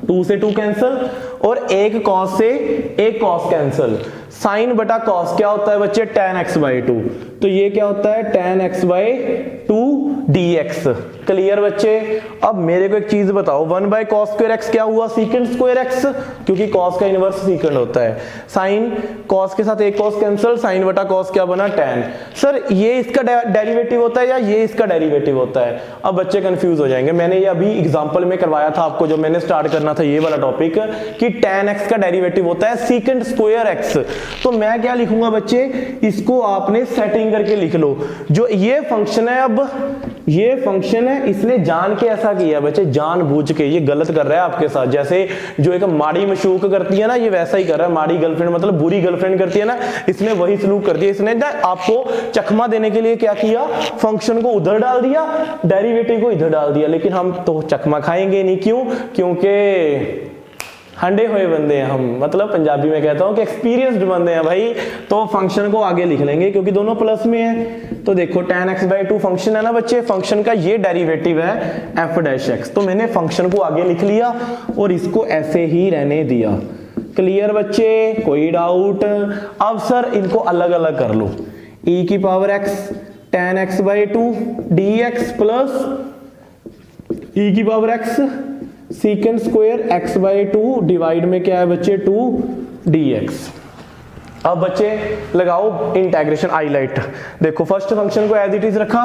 2 से 2 कैंसल, और एक cos से एक cos कैंसल, साइन बटा cos क्या होता है बच्चे tan x/2, तो ये क्या होता है tan x/2 dx। क्लियर बच्चे। अब मेरे को एक चीज बताओ, 1/cos स्क्वायर x क्या हुआ, सीकेंट स्क्वायर x, क्योंकि cos का इनवर्स सीकेंट होता है। साइन cos के साथ एक cos कैंसल, साइन बटा cos क्या बना tan। सर ये इसका डेरिवेटिव होता है या ये इसका डेरिवेटिव होता है। अब बच्चे कंफ्यूज हो जाएंगे, मैंने ये अभी एग्जांपल में करवाया था आपको, जो मैंने स्टार्ट करना था ये वाला टॉपिक, कि tan x का डेरिवेटिव होता है सीकेंट स्क्वायर x। तो मैं क्या लिखूंगा बच्चे, इसको आपने सेटिंग करके लिख लो। जो ये फंक्शन है, अब ये फंक्शन है, इसने जान के ऐसा किया बच्चे, जानबूझ के ये गलत कर रहा है आपके साथ। जैसे जो एक माड़ी मशूक करती है ना, ये वैसा ही कर रहा है। माड़ी गर्लफ्रेंड मतलब बुरी गर्लफ्रेंड करती है ना, इसने वही सलूक कर दिया। इसने ना आपको चकमा देने के लिए क्या किया, फंक्शन को उधर डाल दिया, डेरिवेटिव को इधर डाल दिया। लेकिन हम तो चकमा खाएंगे नहीं, क्यों, क्योंकि हंडे हुए बंदे हैं हम, मतलब पंजाबी में कहता हूं कि एक्सपीरियंस्ड बंदे हैं भाई। तो फंक्शन को आगे लिख लेंगे क्योंकि दोनों प्लस में है। तो देखो tan x/2 फंक्शन है ना बच्चे, फंक्शन का ये डेरिवेटिव है f'(x). तो मैंने फंक्शन को आगे लिख लिया और इसको ऐसे ही रहने दिया। क्लियर बच्चे, कोई डाउट। अब सर इनको अलग अलग कर लो, e की power x tan x/2 dx plus e की power x secant square x/2 divide में क्या है बच्चे 2 dx। अब बच्चे लगाओ इंटीग्रेशन हाईलाइट। देखो फर्स्ट फंक्शन को एज इट इज रखा,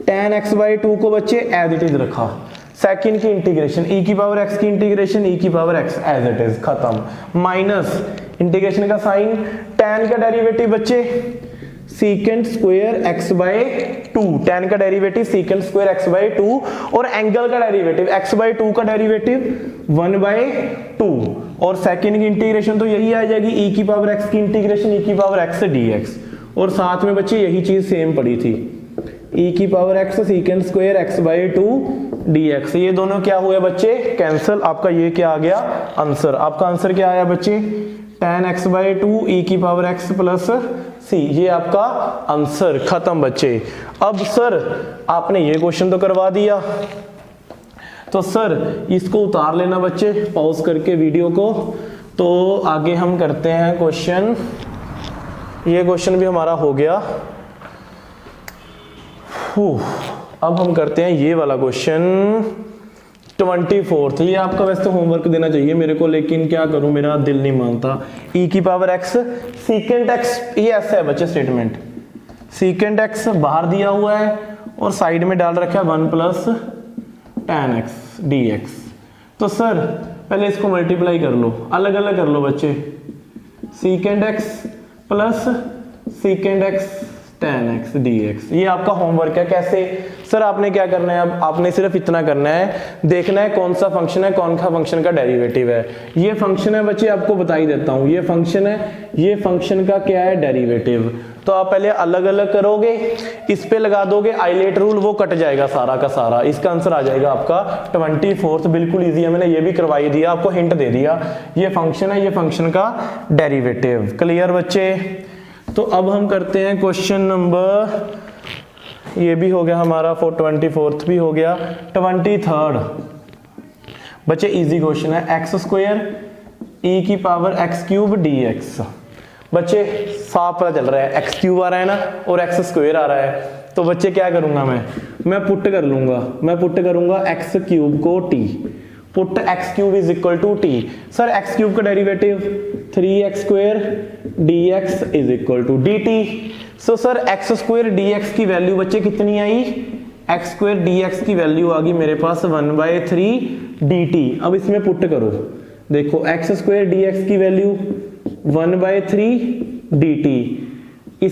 tan x/2 को बच्चे एज इट इज रखा। सेकंड की इंटीग्रेशन, e की पावर x की इंटीग्रेशन, e की power x as it is, खत्म। माइनस इंटीग्रेशन का साइन, tan का डेरिवेटिव बच्चे सीकेंट स्क्वायर x/2, tan का डेरिवेटिव सीकेंट स्क्वायर x/2, और एंगल का डेरिवेटिव x/2 का डेरिवेटिव 1/2, और सेकंड की इंटीग्रेशन तो यही आ जाएगी, e की पावर x की इंटीग्रेशन e की पावर x dx। और साथ में बच्चे यही चीज सेम पड़ी थी, e की power x secant square x/2 dx। ये दोनों क्या हुए बच्चे, कैंसिल। आपका ये क्या आ गया आंसर, आपका आंसर क्या आया बच्चे tan x/2 e की पावर x प्लस c, ये आपका आंसर, खत्म बच्चे। अब सर आपने ये क्वेश्चन तो करवा दिया, तो सर इसको उतार लेना बच्चे पॉज करके वीडियो को। तो आगे हम करते हैं क्वेश्चन, ये क्वेश्चन भी हमारा हो गया। अब हम करते हैं ये वाला क्वेश्चन 24th। ये आपका वैसे होमवर्क देना चाहिए मेरे को, लेकिन क्या करूं मेरा दिल नहीं मानता। e की पावर x सीकेंट x, ये ऐसा है बच्चे स्टेटमेंट, सीकेंट x बाहर दिया हुआ है और साइड में डाल रखा है 1 प्लस tan x dx। तो सर पहले इसको मल्टीप्लाई कर लो, अलग अलग कर लो बच्चे, secant x plus secant x tan x dx। ये आपका होमवर्क है। कैसे सर? आपने क्या करना है, अब आपने सिर्फ इतना करना है, देखना है कौन सा फंक्शन है, कौन सा फंक्शन का डेरिवेटिव है। ये फंक्शन है बच्चे, आपको बता ही देता हूं, ये फंक्शन है, ये फंक्शन का क्या है, डेरिवेटिव। तो आप पहले अलग अलग करोगे, इस पे लगा दोगे आइलेट रूल, वो कट जाएगा सारा का सारा। इसका आंसर आ जाएगा आपका 24th। बिल्कुल इजी है, मैंने ये भी करवाई दिया, आपको हिंट दे दिया। ये फंक्शन है, ये फंक्शन का डेरिवेटिव। क्लियर बच्चे? तो अब हम करते हैं क्वेश्चन नंबर, ये भी हो गया हमारा 24th भी हो गया। 23rd बच्चे इजी क्वेश्चन है, x² e की पावर x³ dx। बच्चे साफ पता चल रहा है x³ आ रहा है ना और x² आ रहा है। तो बच्चे क्या करूंगा मैं पुट कर लूंगा, मैं पुट करूंगा x³ को t, put x³ is equal to t। Sir x³ का derivative 3x² dx is equal to dt। So sir x² dx की वैल्यू बच्चे कितनी आई, x² dx की वैल्यू आ गई मेरे पास 1/3 dt। अब इसमें पुट करो, देखो x² dx की वैल्यू 1/3 dt।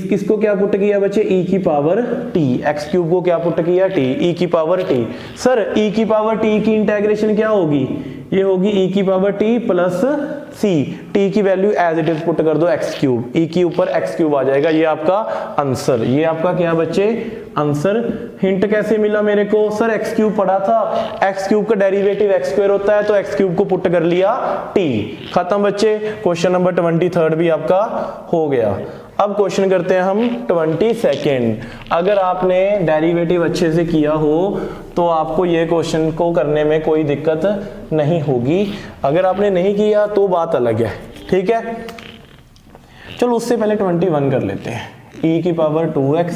किसको क्या पुट किया बच्चे, e की पावर t, x³ को क्या पुट किया, t, e की पावर t। सर e की पावर t की इंटीग्रेशन क्या होगी, ये होगी e की power t plus c, t की वैल्यू एज इट इज पुट कर दो x³, e के ऊपर x³ आ जाएगा। ये आपका आंसर, ये आपका क्या बच्चे आंसर। हिंट कैसे मिला मेरे को, सर x³ पढ़ा था, x³ का डेरिवेटिव x² होता है, तो x³ को पुट कर लिया t। खत्म बच्चे, क्वेश्चन नंबर 23rd भी आपका हो गया। अब क्वेश्चन करते हैं हम 22nd। अगर आपने डेरिवेटिव अच्छे से किया हो तो आपको ये क्वेश्चन को करने में कोई दिक्कत नहीं होगी, अगर आपने नहीं किया तो बात अलग है, ठीक है। चलो उससे पहले 21 कर लेते हैं, e की power 2x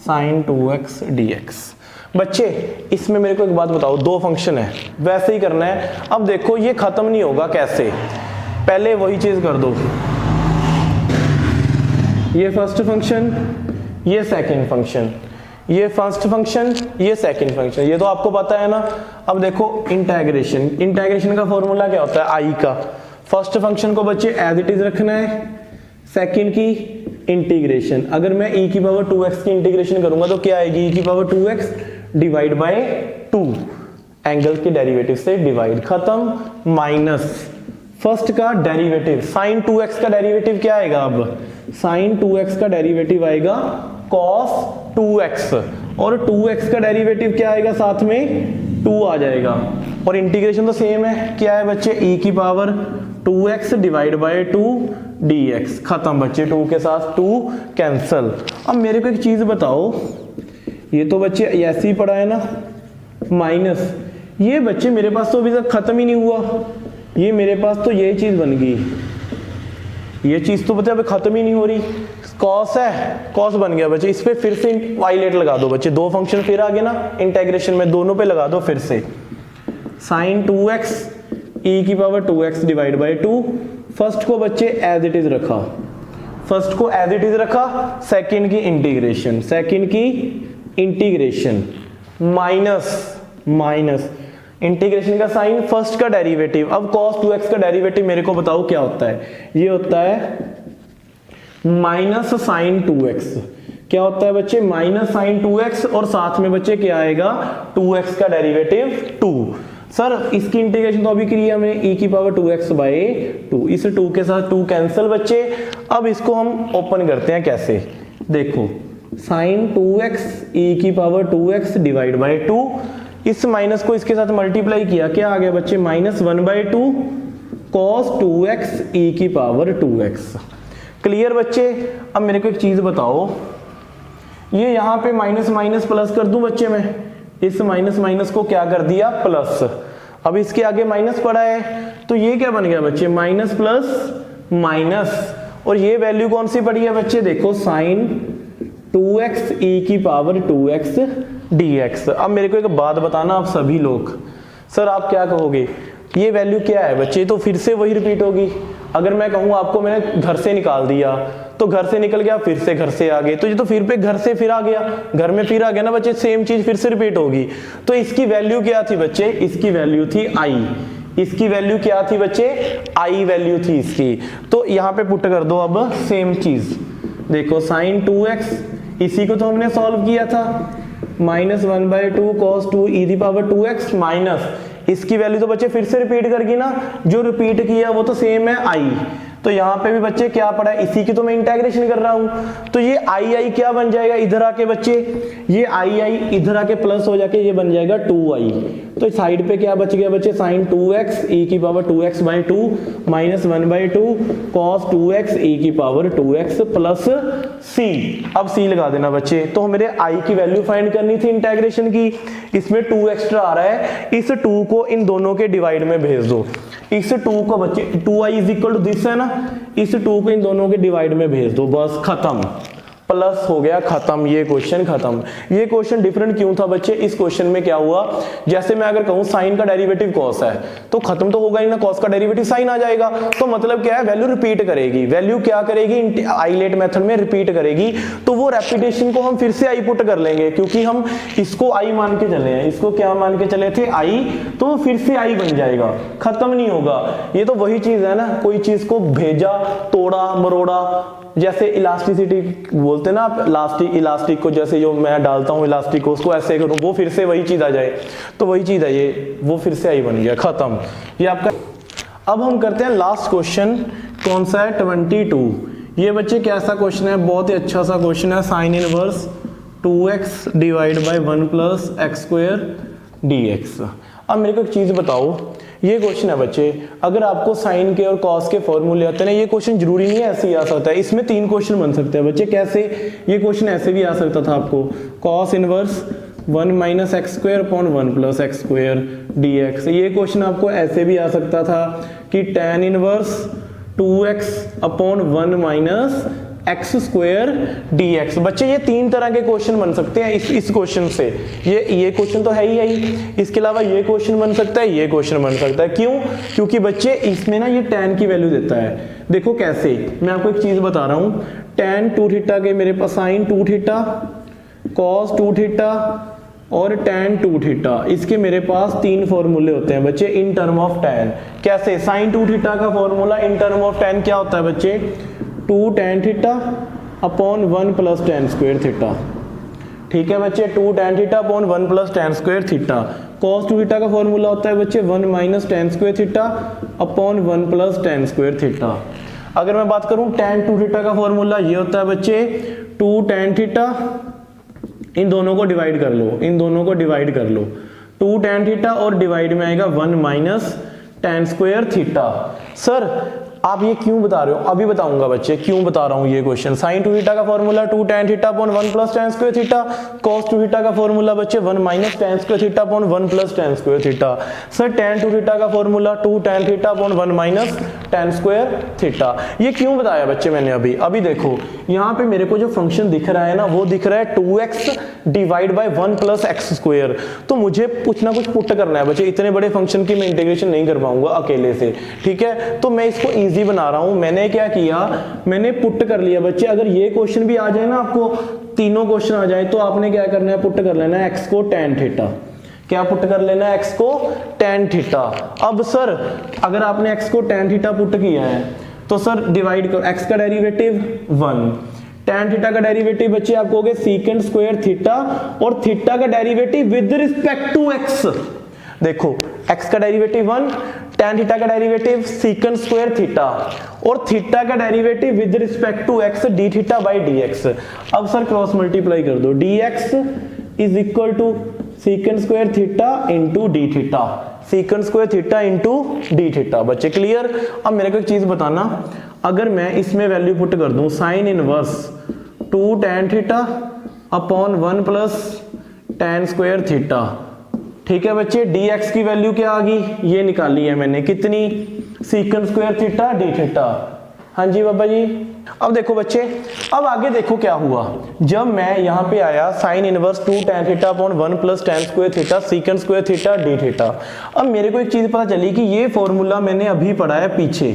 sin 2x dx। बच्चे इसमें मेरे को एक बात बताओ, दो फंक्शन है, वैसे ही करना है। अब देखो ये खत्म नहीं होगा, कैसे, पहले वही चीज कर दो, ये फर्स्ट फंक्शन, ये सेकंड फंक्शन, ये फर्स्ट फंक्शन, ये सेकंड फंक्शन, ये तो आपको पता है ना। अब देखो इंटीग्रेशन, इंटीग्रेशन का फॉर्मूला क्या होता है, i का। फर्स्ट फंक्शन को बच्चे एज इट इज रखना है, सेकंड की इंटीग्रेशन। अगर मैं e की पावर 2x की इंटीग्रेशन करूंगा तो क्या आएगी, e की power 2x divide by 2, angle के डेरिवेटिव से डिवाइड, खत्म। माइनस फर्स्ट का डेरिवेटिव, sin 2x का डेरिवेटिव क्या आएगा, अब sin 2x का डेरिवेटिव आएगा cos 2x, और 2x का डेरिवेटिव क्या आएगा, साथ में 2 आ जाएगा, और इंटीग्रेशन तो सेम है, क्या है बच्चे, e की power 2x divide by 2 dx। खत्म बच्चे, 2 के साथ 2 कैंसल। अब मेरे को एक चीज बताओ, ये तो बच्चे ऐसे ही पढ़ा है ना, माइनस ये बच्चे मेरे पास तो अभी तक खत्म ही नहीं हुआ, ये मेरे पास तो ये चीज बन गई, ये चीज तो बच्चे अभी खत्म ही नहीं हो रही, कॉस है, कॉस बन गया बच्चे। इस पे फिर से वाइलेट लगा दो बच्चे, दो फंक्शन फिर आ गए ना इंटीग्रेशन में, दोनों पे लगा दो फिर से। sin 2x e की power 2x divide by 2, first को बच्चे एज इट इज रखा, फर्स्ट को एज इट इज रखा, सेकंड की इंटीग्रेशन, सेकंड की इंटीग्रेशन, माइनस माइनस इंटीग्रेशन का साइन, फर्स्ट का डेरिवेटिव। अब cos 2x का डेरिवेटिव मेरे को बताओ क्या होता है, ये होता है माइनस साइन 2x। क्या होता है बच्चे, माइनस साइन 2x, और साथ में बच्चे क्या आएगा, 2x का डेरिवेटिव 2। सर इसकी इंटीग्रेशन तो अभी की हमने, e की पावर 2x बाय 2, इस 2 के साथ 2 कैंसिल बच्चे। अब इसको हम ओपन करते हैं, कैसे, देखो साइन 2x e की पावर 2x डिवाइड बाय 2, इस माइनस को इसके साथ मल्टीप्लाई किया, क्या आ गया बच्चे, -1/2 cos 2x e की पावर 2x। क्लियर बच्चे। अब मेरे को एक चीज बताओ, ये यहां पे माइनस माइनस प्लस कर दूं बच्चे मैं, इस माइनस माइनस को क्या कर दिया प्लस, अब इसके आगे माइनस पड़ा है तो ये क्या बन गया बच्चे माइनस प्लस माइनस, और ये वैल्यू कौन सी पड़ी है बच्चे देखो साइन 2x e की पावर 2x dx। अब मेरे को एक बात बताना आप सभी लोग, सर आप क्या कहोगे ये वैल्यू क्या है बच्चे, तो फिर से वही रिपीट होगी। अगर मैं कहूँ आपको मैंने घर से निकाल दिया तो घर से निकल गया फिर से घर से आ गए, तो ये तो फिर पे घर से फिर आ गया, घर में फिर आ गया ना बच्चे, सेम चीज फिर से रिपीट होगी। तो इसकी वैल्यू क्या थी बच्चे, इसकी वैल्यू थी i, इसकी वैल्यू क्या थी बच्चे i वैल्यू थी इसकी। तो यहाँ पे पुट कर दो अब सेम चीज, देखो साइन 2x इसी को तो हमने सॉल्व किया था, -1/2 cos 2 e की पावर 2x माइनस इसकी वैल्यू तो बच्चे फिर से रिपीट करगी ना, जो रिपीट किया वो तो सेम है i। तो यहाँ पे भी बच्चे क्या पड़ा है, इसी की तो मैं इंटीग्रेशन कर रहा हूं, तो ये आई क्या बन जाएगा इधर आके बच्चे, ये आई इधर आके प्लस हो जाके ये बन जाएगा 2i। तो साइड पे क्या बच गया बच्चे साइन 2x e की power 2x/2 -1/2 cos 2x e की पावर 2x प्लस c। अब c लगा देना बच्चे, तो मेरे i की वैल्यू फाइंड करनी थी इंटीग्रेशन की, इसमें 2 एक्स्ट्रा आ रहा है, इस 2 को इन दोनों के डिवाइड में भेज दो, इस 2 को बच्चे 2i is equal to this है ना, इस 2 को इन दोनों के डिवाइड में भेज दो, बस खत्म, प्लस हो गया खत्म, ये क्वेश्चन खत्म। ये क्वेश्चन डिफरेंट क्यों था बच्चे, इस क्वेश्चन में क्या हुआ, जैसे मैं अगर कहूं साइन का डेरिवेटिव कॉस है तो खत्म तो होगा ही ना, कॉस का डेरिवेटिव साइन आ जाएगा, तो मतलब क्या है वैल्यू रिपीट करेगी, वैल्यू क्या करेगी आईलेट मेथड में रिपीट करेगी, तो वो रेपिटेशन को हम फिर से आई पुट कर लेंगे, क्योंकि हम इसको आई मान के चले हैं, इसको क्या मान के चले थे आई, तो फिर से आई बन जाएगा, खत्म नहीं होगा। ये तो वही चीज है ना, कोई चीज को भेजा तोड़ा मरोड़ा, जैसे इलास्टिसिटी बोलते हैं ना आप, इलास्टिक को जैसे जो मैं डालता हूँ इलास्टिक को उसको ऐसे करूँ वो फिर से वही चीज आ जाए, तो वही चीज है ये, वो फिर से आई बन गया, खत्म ये आपका। अब हम करते हैं लास्ट क्वेश्चन, कौन सा है 22। ये बच्चे कैसा क्वेश्चन है, बहुत ही अच्छा सा क्वेश्चन है, sine inverse 2x divide by 1 plus x square dx। अब मेरे को एक चीज बताओ, ये क्वेश्चन है बच्चे, अगर आपको साइन के और कॉस के फॉर्मूले आते हैं ना, ये क्वेश्चन जरूरी नहीं है ऐसे ही आ सकता है, इसमें 3 क्वेश्चन बन सकते हैं बच्चे। कैसे, ये क्वेश्चन ऐसे भी आ सकता था आपको, cos inverse 1 minus x square upon 1 plus x square dx। ये क्वेश्चन आपको ऐसे भी आ सकता था कि tan inverse 2x upon 1 minus x square dx। बच्चे ये 3 तरह के क्वेश्चन बन सकते हैं इस क्वेश्चन से, ये क्वेश्चन तो है ही, इसके अलावा ये क्वेश्चन बन सकता है, ये क्वेश्चन बन सकता है। क्यों, क्योंकि बच्चे इसमें ना ये tan की वैल्यू देता है। देखो कैसे, मैं आपको एक चीज बता रहा हूं, tan 2 थीटा के मेरे पास साइन 2 थीटा cos 2 थीटा और tan 2 थीटा, इसके मेरे पास 3 फॉर्मूले होते हैं बच्चे इन टर्म ऑफ tan। कैसे, साइन 2 थीटा का formula in term of tan क्या होता है बच्चे, 2 tan theta upon 1 plus tan square theta. ठीक है बच्चे, 2 tan theta upon 1 plus tan square theta. cos 2 theta का फॉर्मूला होता है बच्चे 1 minus tan square theta upon 1 plus tan square theta. अगर मैं बात करूं tan 2 थीटा का फॉर्मूला ये होता है बच्चे 2 tan थीटा, इन दोनों को डिवाइड कर लो, इन दोनों को डिवाइड कर लो, 2 tan थीटा और डिवाइड में आएगा 1 minus tan square theta. Sir आप ये क्यों बता रहे हो, अभी बताऊंगा बच्चे क्यों बता रहा हूं ये क्वेश्चन। साइन 2 थीटा का formula 2 tan theta upon 1 plus tan square theta, cos 2 theta का फॉर्मूला बच्चे 1 minus tan square theta upon 1 plus tan square theta. Sir tan 2 theta का formula 2 tan theta upon 1 minus tan square theta. ये क्यों बताया बच्चे मैंने अभी देखो यहाँ पे मेरे को जो फंक्शन दिख रहा है ना, वो दिख रहा है 2x divide by 1 plus x square. तो मुझे कुछ ना कुछ पुट करना है बच्चे, इतने बड़े फंक्शन की मैं इंटीग्रेशन नहीं कर पाऊंगा अकेले से, ठीक है। तो मैं इसको इजी बना रहा हूं, मैंने क्या किया, मैंने पुट कर लिया बच्चे। अगर ये क्वेश्चन भी आ जाए ना, आपको तीनों क्वेश्चन आ जाए, तो आपने क्या करना है, पुट कर लेना है x को tan थीटा। क्या पुट कर लेना है, x को tan थीटा। अब सर अगर आपने x को tan थीटा पुट किया है तो सर डिवाइड करो, x का डेरिवेटिव 1, tan थीटा का डेरिवेटिव बच्चे आप कहोगे सीकेंड स्क्वायर थीटा, और थीटा का derivative with respect to x। देखो x का डेरिवेटिव 1, tan थीटा का डेरिवेटिव सीकेंड स्क्वायर थीटा, और थीटा का derivative with respect to x d theta by dx। अब सर क्रॉस मल्टीप्लाई कर दो, dx is equal to secant square theta into d theta, सीकेंड square theta into d theta. बच्चे clear. अब मेरे को एक चीज बताना, अगर मैं इसमें वैल्यू पुट कर दूं sign inverse 2 tan theta upon 1 plus tan square theta. ठीक है बच्चे, dx की वैल्यू क्या आ गई, ये निकाली है मैंने, कितनी, सीकन स्क्वायर थीटा डी थीटा। हाँ जी बाबा जी। अब देखो बच्चे, अब आगे देखो क्या हुआ, जब मैं यहाँ पे आया sine inverse 2 tan theta upon 1 plus tan square theta secant square theta d theta. अब मेरे को एक चीज पता चली कि ये फॉर्मूला मैंने अभी पढ़ा है पीछे।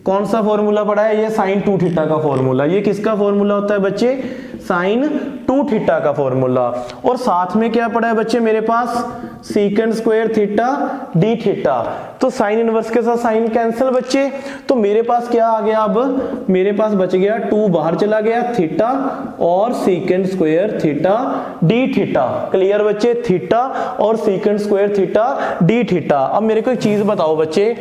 कौन सा फॉर्मूला पढ़ा है, ये साइन 2 थीटा का फॉर्मूला। ये किसका फॉर्मूला होता है बच्चे, साइन 2 थीटा का फॉर्मूला। और साथ में क्या पढ़ा है बच्चे मेरे पास, secant square theta d theta. तो साइन इनवर्स के साथ साइन कैंसिल बच्चे, तो मेरे पास क्या आ गया, अब मेरे पास बच गया 2 बाहर चला गया, थीटा और secant square theta d theta. Clear बच्चे, थीटा और secant square theta d theta. अब मेरे को एक चीज बताओ बच्चे,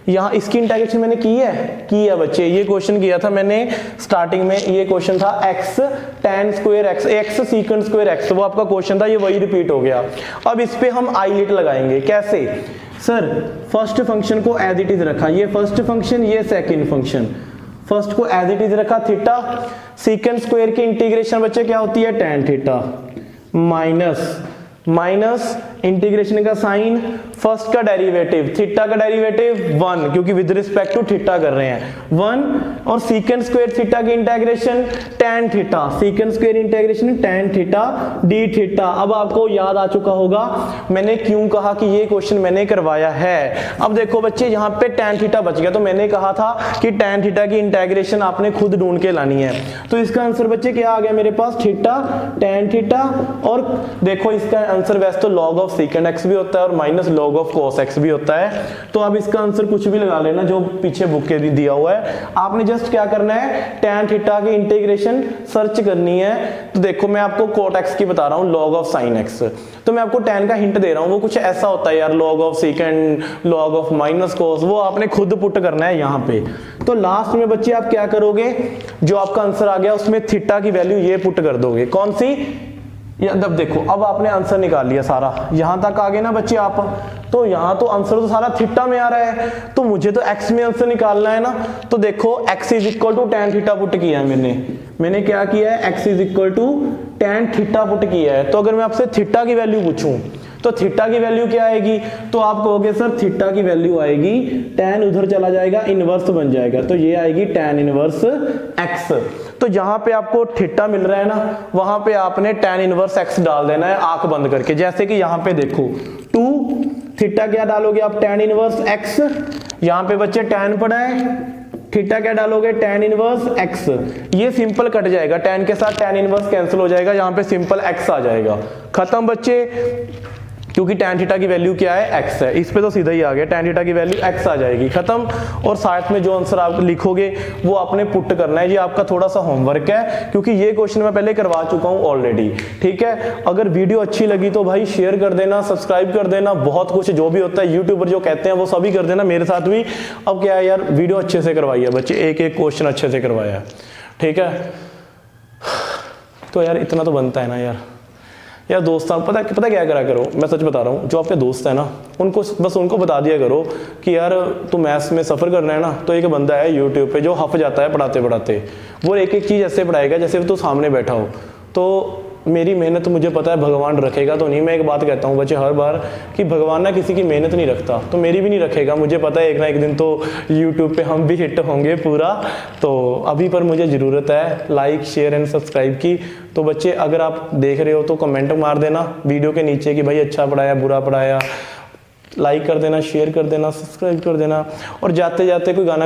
यहाँ इसकी इंटीग्रेशन मैंने की है बच्चे। ये क्वेश्चन किया था मैंने स्टार्टिंग में, ये क्वेश्चन था x tan square x secant square x, वो आपका क्वेश्चन था, ये वही रिपीट हो गया। अब इस पे हम आईलेट लगाएंगे, कैसे सर, फर्स्ट फंक्शन को एज इट इज रखा, ये फर्स्ट फंक्शन ये सेकंड फंक्शन, फर्स्ट को एज इट इज रखा थीटा, सीकंड स्क्वायर की इंटीग्रेशन बच्चे क्या होती है, tan थीटा माइनस इंटीग्रेशन का साइन, फर्स्ट का डेरिवेटिव, थीटा का डेरिवेटिव 1, क्योंकि विद रिस्पेक्ट टू थीटा कर रहे हैं 1, और सीकंड स्क्वायर थीटा की integration tan theta, secant square integration tan theta d theta. अब आपको याद आ चुका होगा मैंने क्यों कहा कि ये क्वेश्चन मैंने करवाया है। अब देखो बच्चे, यहाँ पे tan थीटा बच गया, तो मैंने कहा था कि tan थीटा की इंटीग्रेशन आपने खुद ढूंढ के लानी है। तो इसका आंसर बच्चे क्या आ गया मेरे पास, थीटा tan थीटा, और देखो इसका आंसर वैसे तो log ऑफ सीकेंड x भी होता है और minus log of cos x भी होता है। तो अब इसका आंसर कुछ भी लगा लेना जो पीछे बुक के दिया हुआ है। आपने जस्ट क्या करना है, tan थीटा की इंटीग्रेशन सर्च करनी है। तो देखो मैं आपको cot x की बता रहा हूँ, log ऑफ sin x, तो मैं आपको tan का हिंट दे रहा हूँ, वो कुछ ऐसा होता है यार, log of सीकेंड, log of minus cos, वो आपने खुद पुट करना है यहाँ पे। तो लास्ट में बच्चे आप क्या करोगे, जो आपका आंसर आ गया उसमें थीटा की वैल्यू ये पुट कर दोगे, कौन सी, अब देखो, अब आपने आंसर निकाल लिया सारा, यहां तक आ गए ना बच्चे आप, तो यहां तो आंसर तो सारा थीटा में आ रहा है, तो मुझे तो x में आंसर निकालना है ना। तो देखो x is equal to tan theta put किया है मैंने क्या किया है, x is equal to tan theta put किया है। तो अगर मैं आपसे थीटा की वैल्यू पूछूं तो थीटा की वैल्यू क्या आएगी, तो आप कहोगे सर थीटा की वैल्यू आएगी, tan उधर चला जाएगा, इनवर्स बन जाएगा, तो ये आएगी tan इनवर्स x। तो जहां पे आपको थीटा मिल रहा है ना, वहां पे आपने tan इनवर्स x डाल देना है आंख बंद करके। जैसे कि यहाँ पे देखो 2 थीटा क्या डालोगे आप, tan इनवर्स x, यहाँ पे बच्चे tan पड़ा है, थीटा क्या डालोगे, tan इनवर्स x, ये सिंपल कट जाएगा, tan के साथ tan इनवर्स कैंसिल हो जाएगा, यहाँ पे सिंपल x आ जाएगा, खत्म बच्चे। क्योंकि tan थीटा की वैल्यू क्या है, x है, इस पे तो सीधा ही आ गया, tan थीटा की वैल्यू x आ जाएगी, खत्म। और साथ में जो आंसर आप लिखोगे वो आपने पुट करना है। ये आपका थोड़ा सा होमवर्क है, क्योंकि ये क्वेश्चन मैं पहले करवा चुका हूँ ऑलरेडी, ठीक है। अगर वीडियो अच्छी लगी तो भाई शेयर कर देना, सब्सक्राइब कर देना, बहुत कुछ जो भी होता है यूट्यूबर जो कहते हैं वो सभी कर देना, मेरे साथ भी। अब क्या है यार, वीडियो अच्छे से करवाई है बच्चे, एक एक क्वेश्चन अच्छे से करवाया है, ठीक है। तो यार इतना तो बनता है ना यार दोस्तों, पता क्या करा करो, मैं सच बता रहा हूँ, जो आपके दोस्त है ना उनको बस उनको बता दिया करो कि यार तू मैथ्स में सफ़र कर रहा है ना, तो एक बंदा है यूट्यूब पे जो हफ जाता है पढ़ाते पढ़ाते, वो एक एक चीज़ ऐसे पढ़ाएगा जैसे तू सामने बैठा हो। तो मेरी मेहनत मुझे पता है भगवान रखेगा तो नहीं, मैं एक बात कहता हूँ बच्चे हर बार कि भगवान ना किसी की मेहनत नहीं रखता, तो मेरी भी नहीं रखेगा, मुझे पता है एक ना एक दिन तो यूट्यूब पे हम भी हिट होंगे पूरा। तो अभी पर मुझे ज़रूरत है लाइक शेयर एंड सब्सक्राइब की। तो बच्चे अगर आप देख रहे हो तो कमेंट मार देना वीडियो के नीचे कि भाई अच्छा पढ़ाया बुरा पढ़ाया, लाइक कर देना, शेयर कर देना, सब्सक्राइब कर देना, और जाते जाते कोई गाना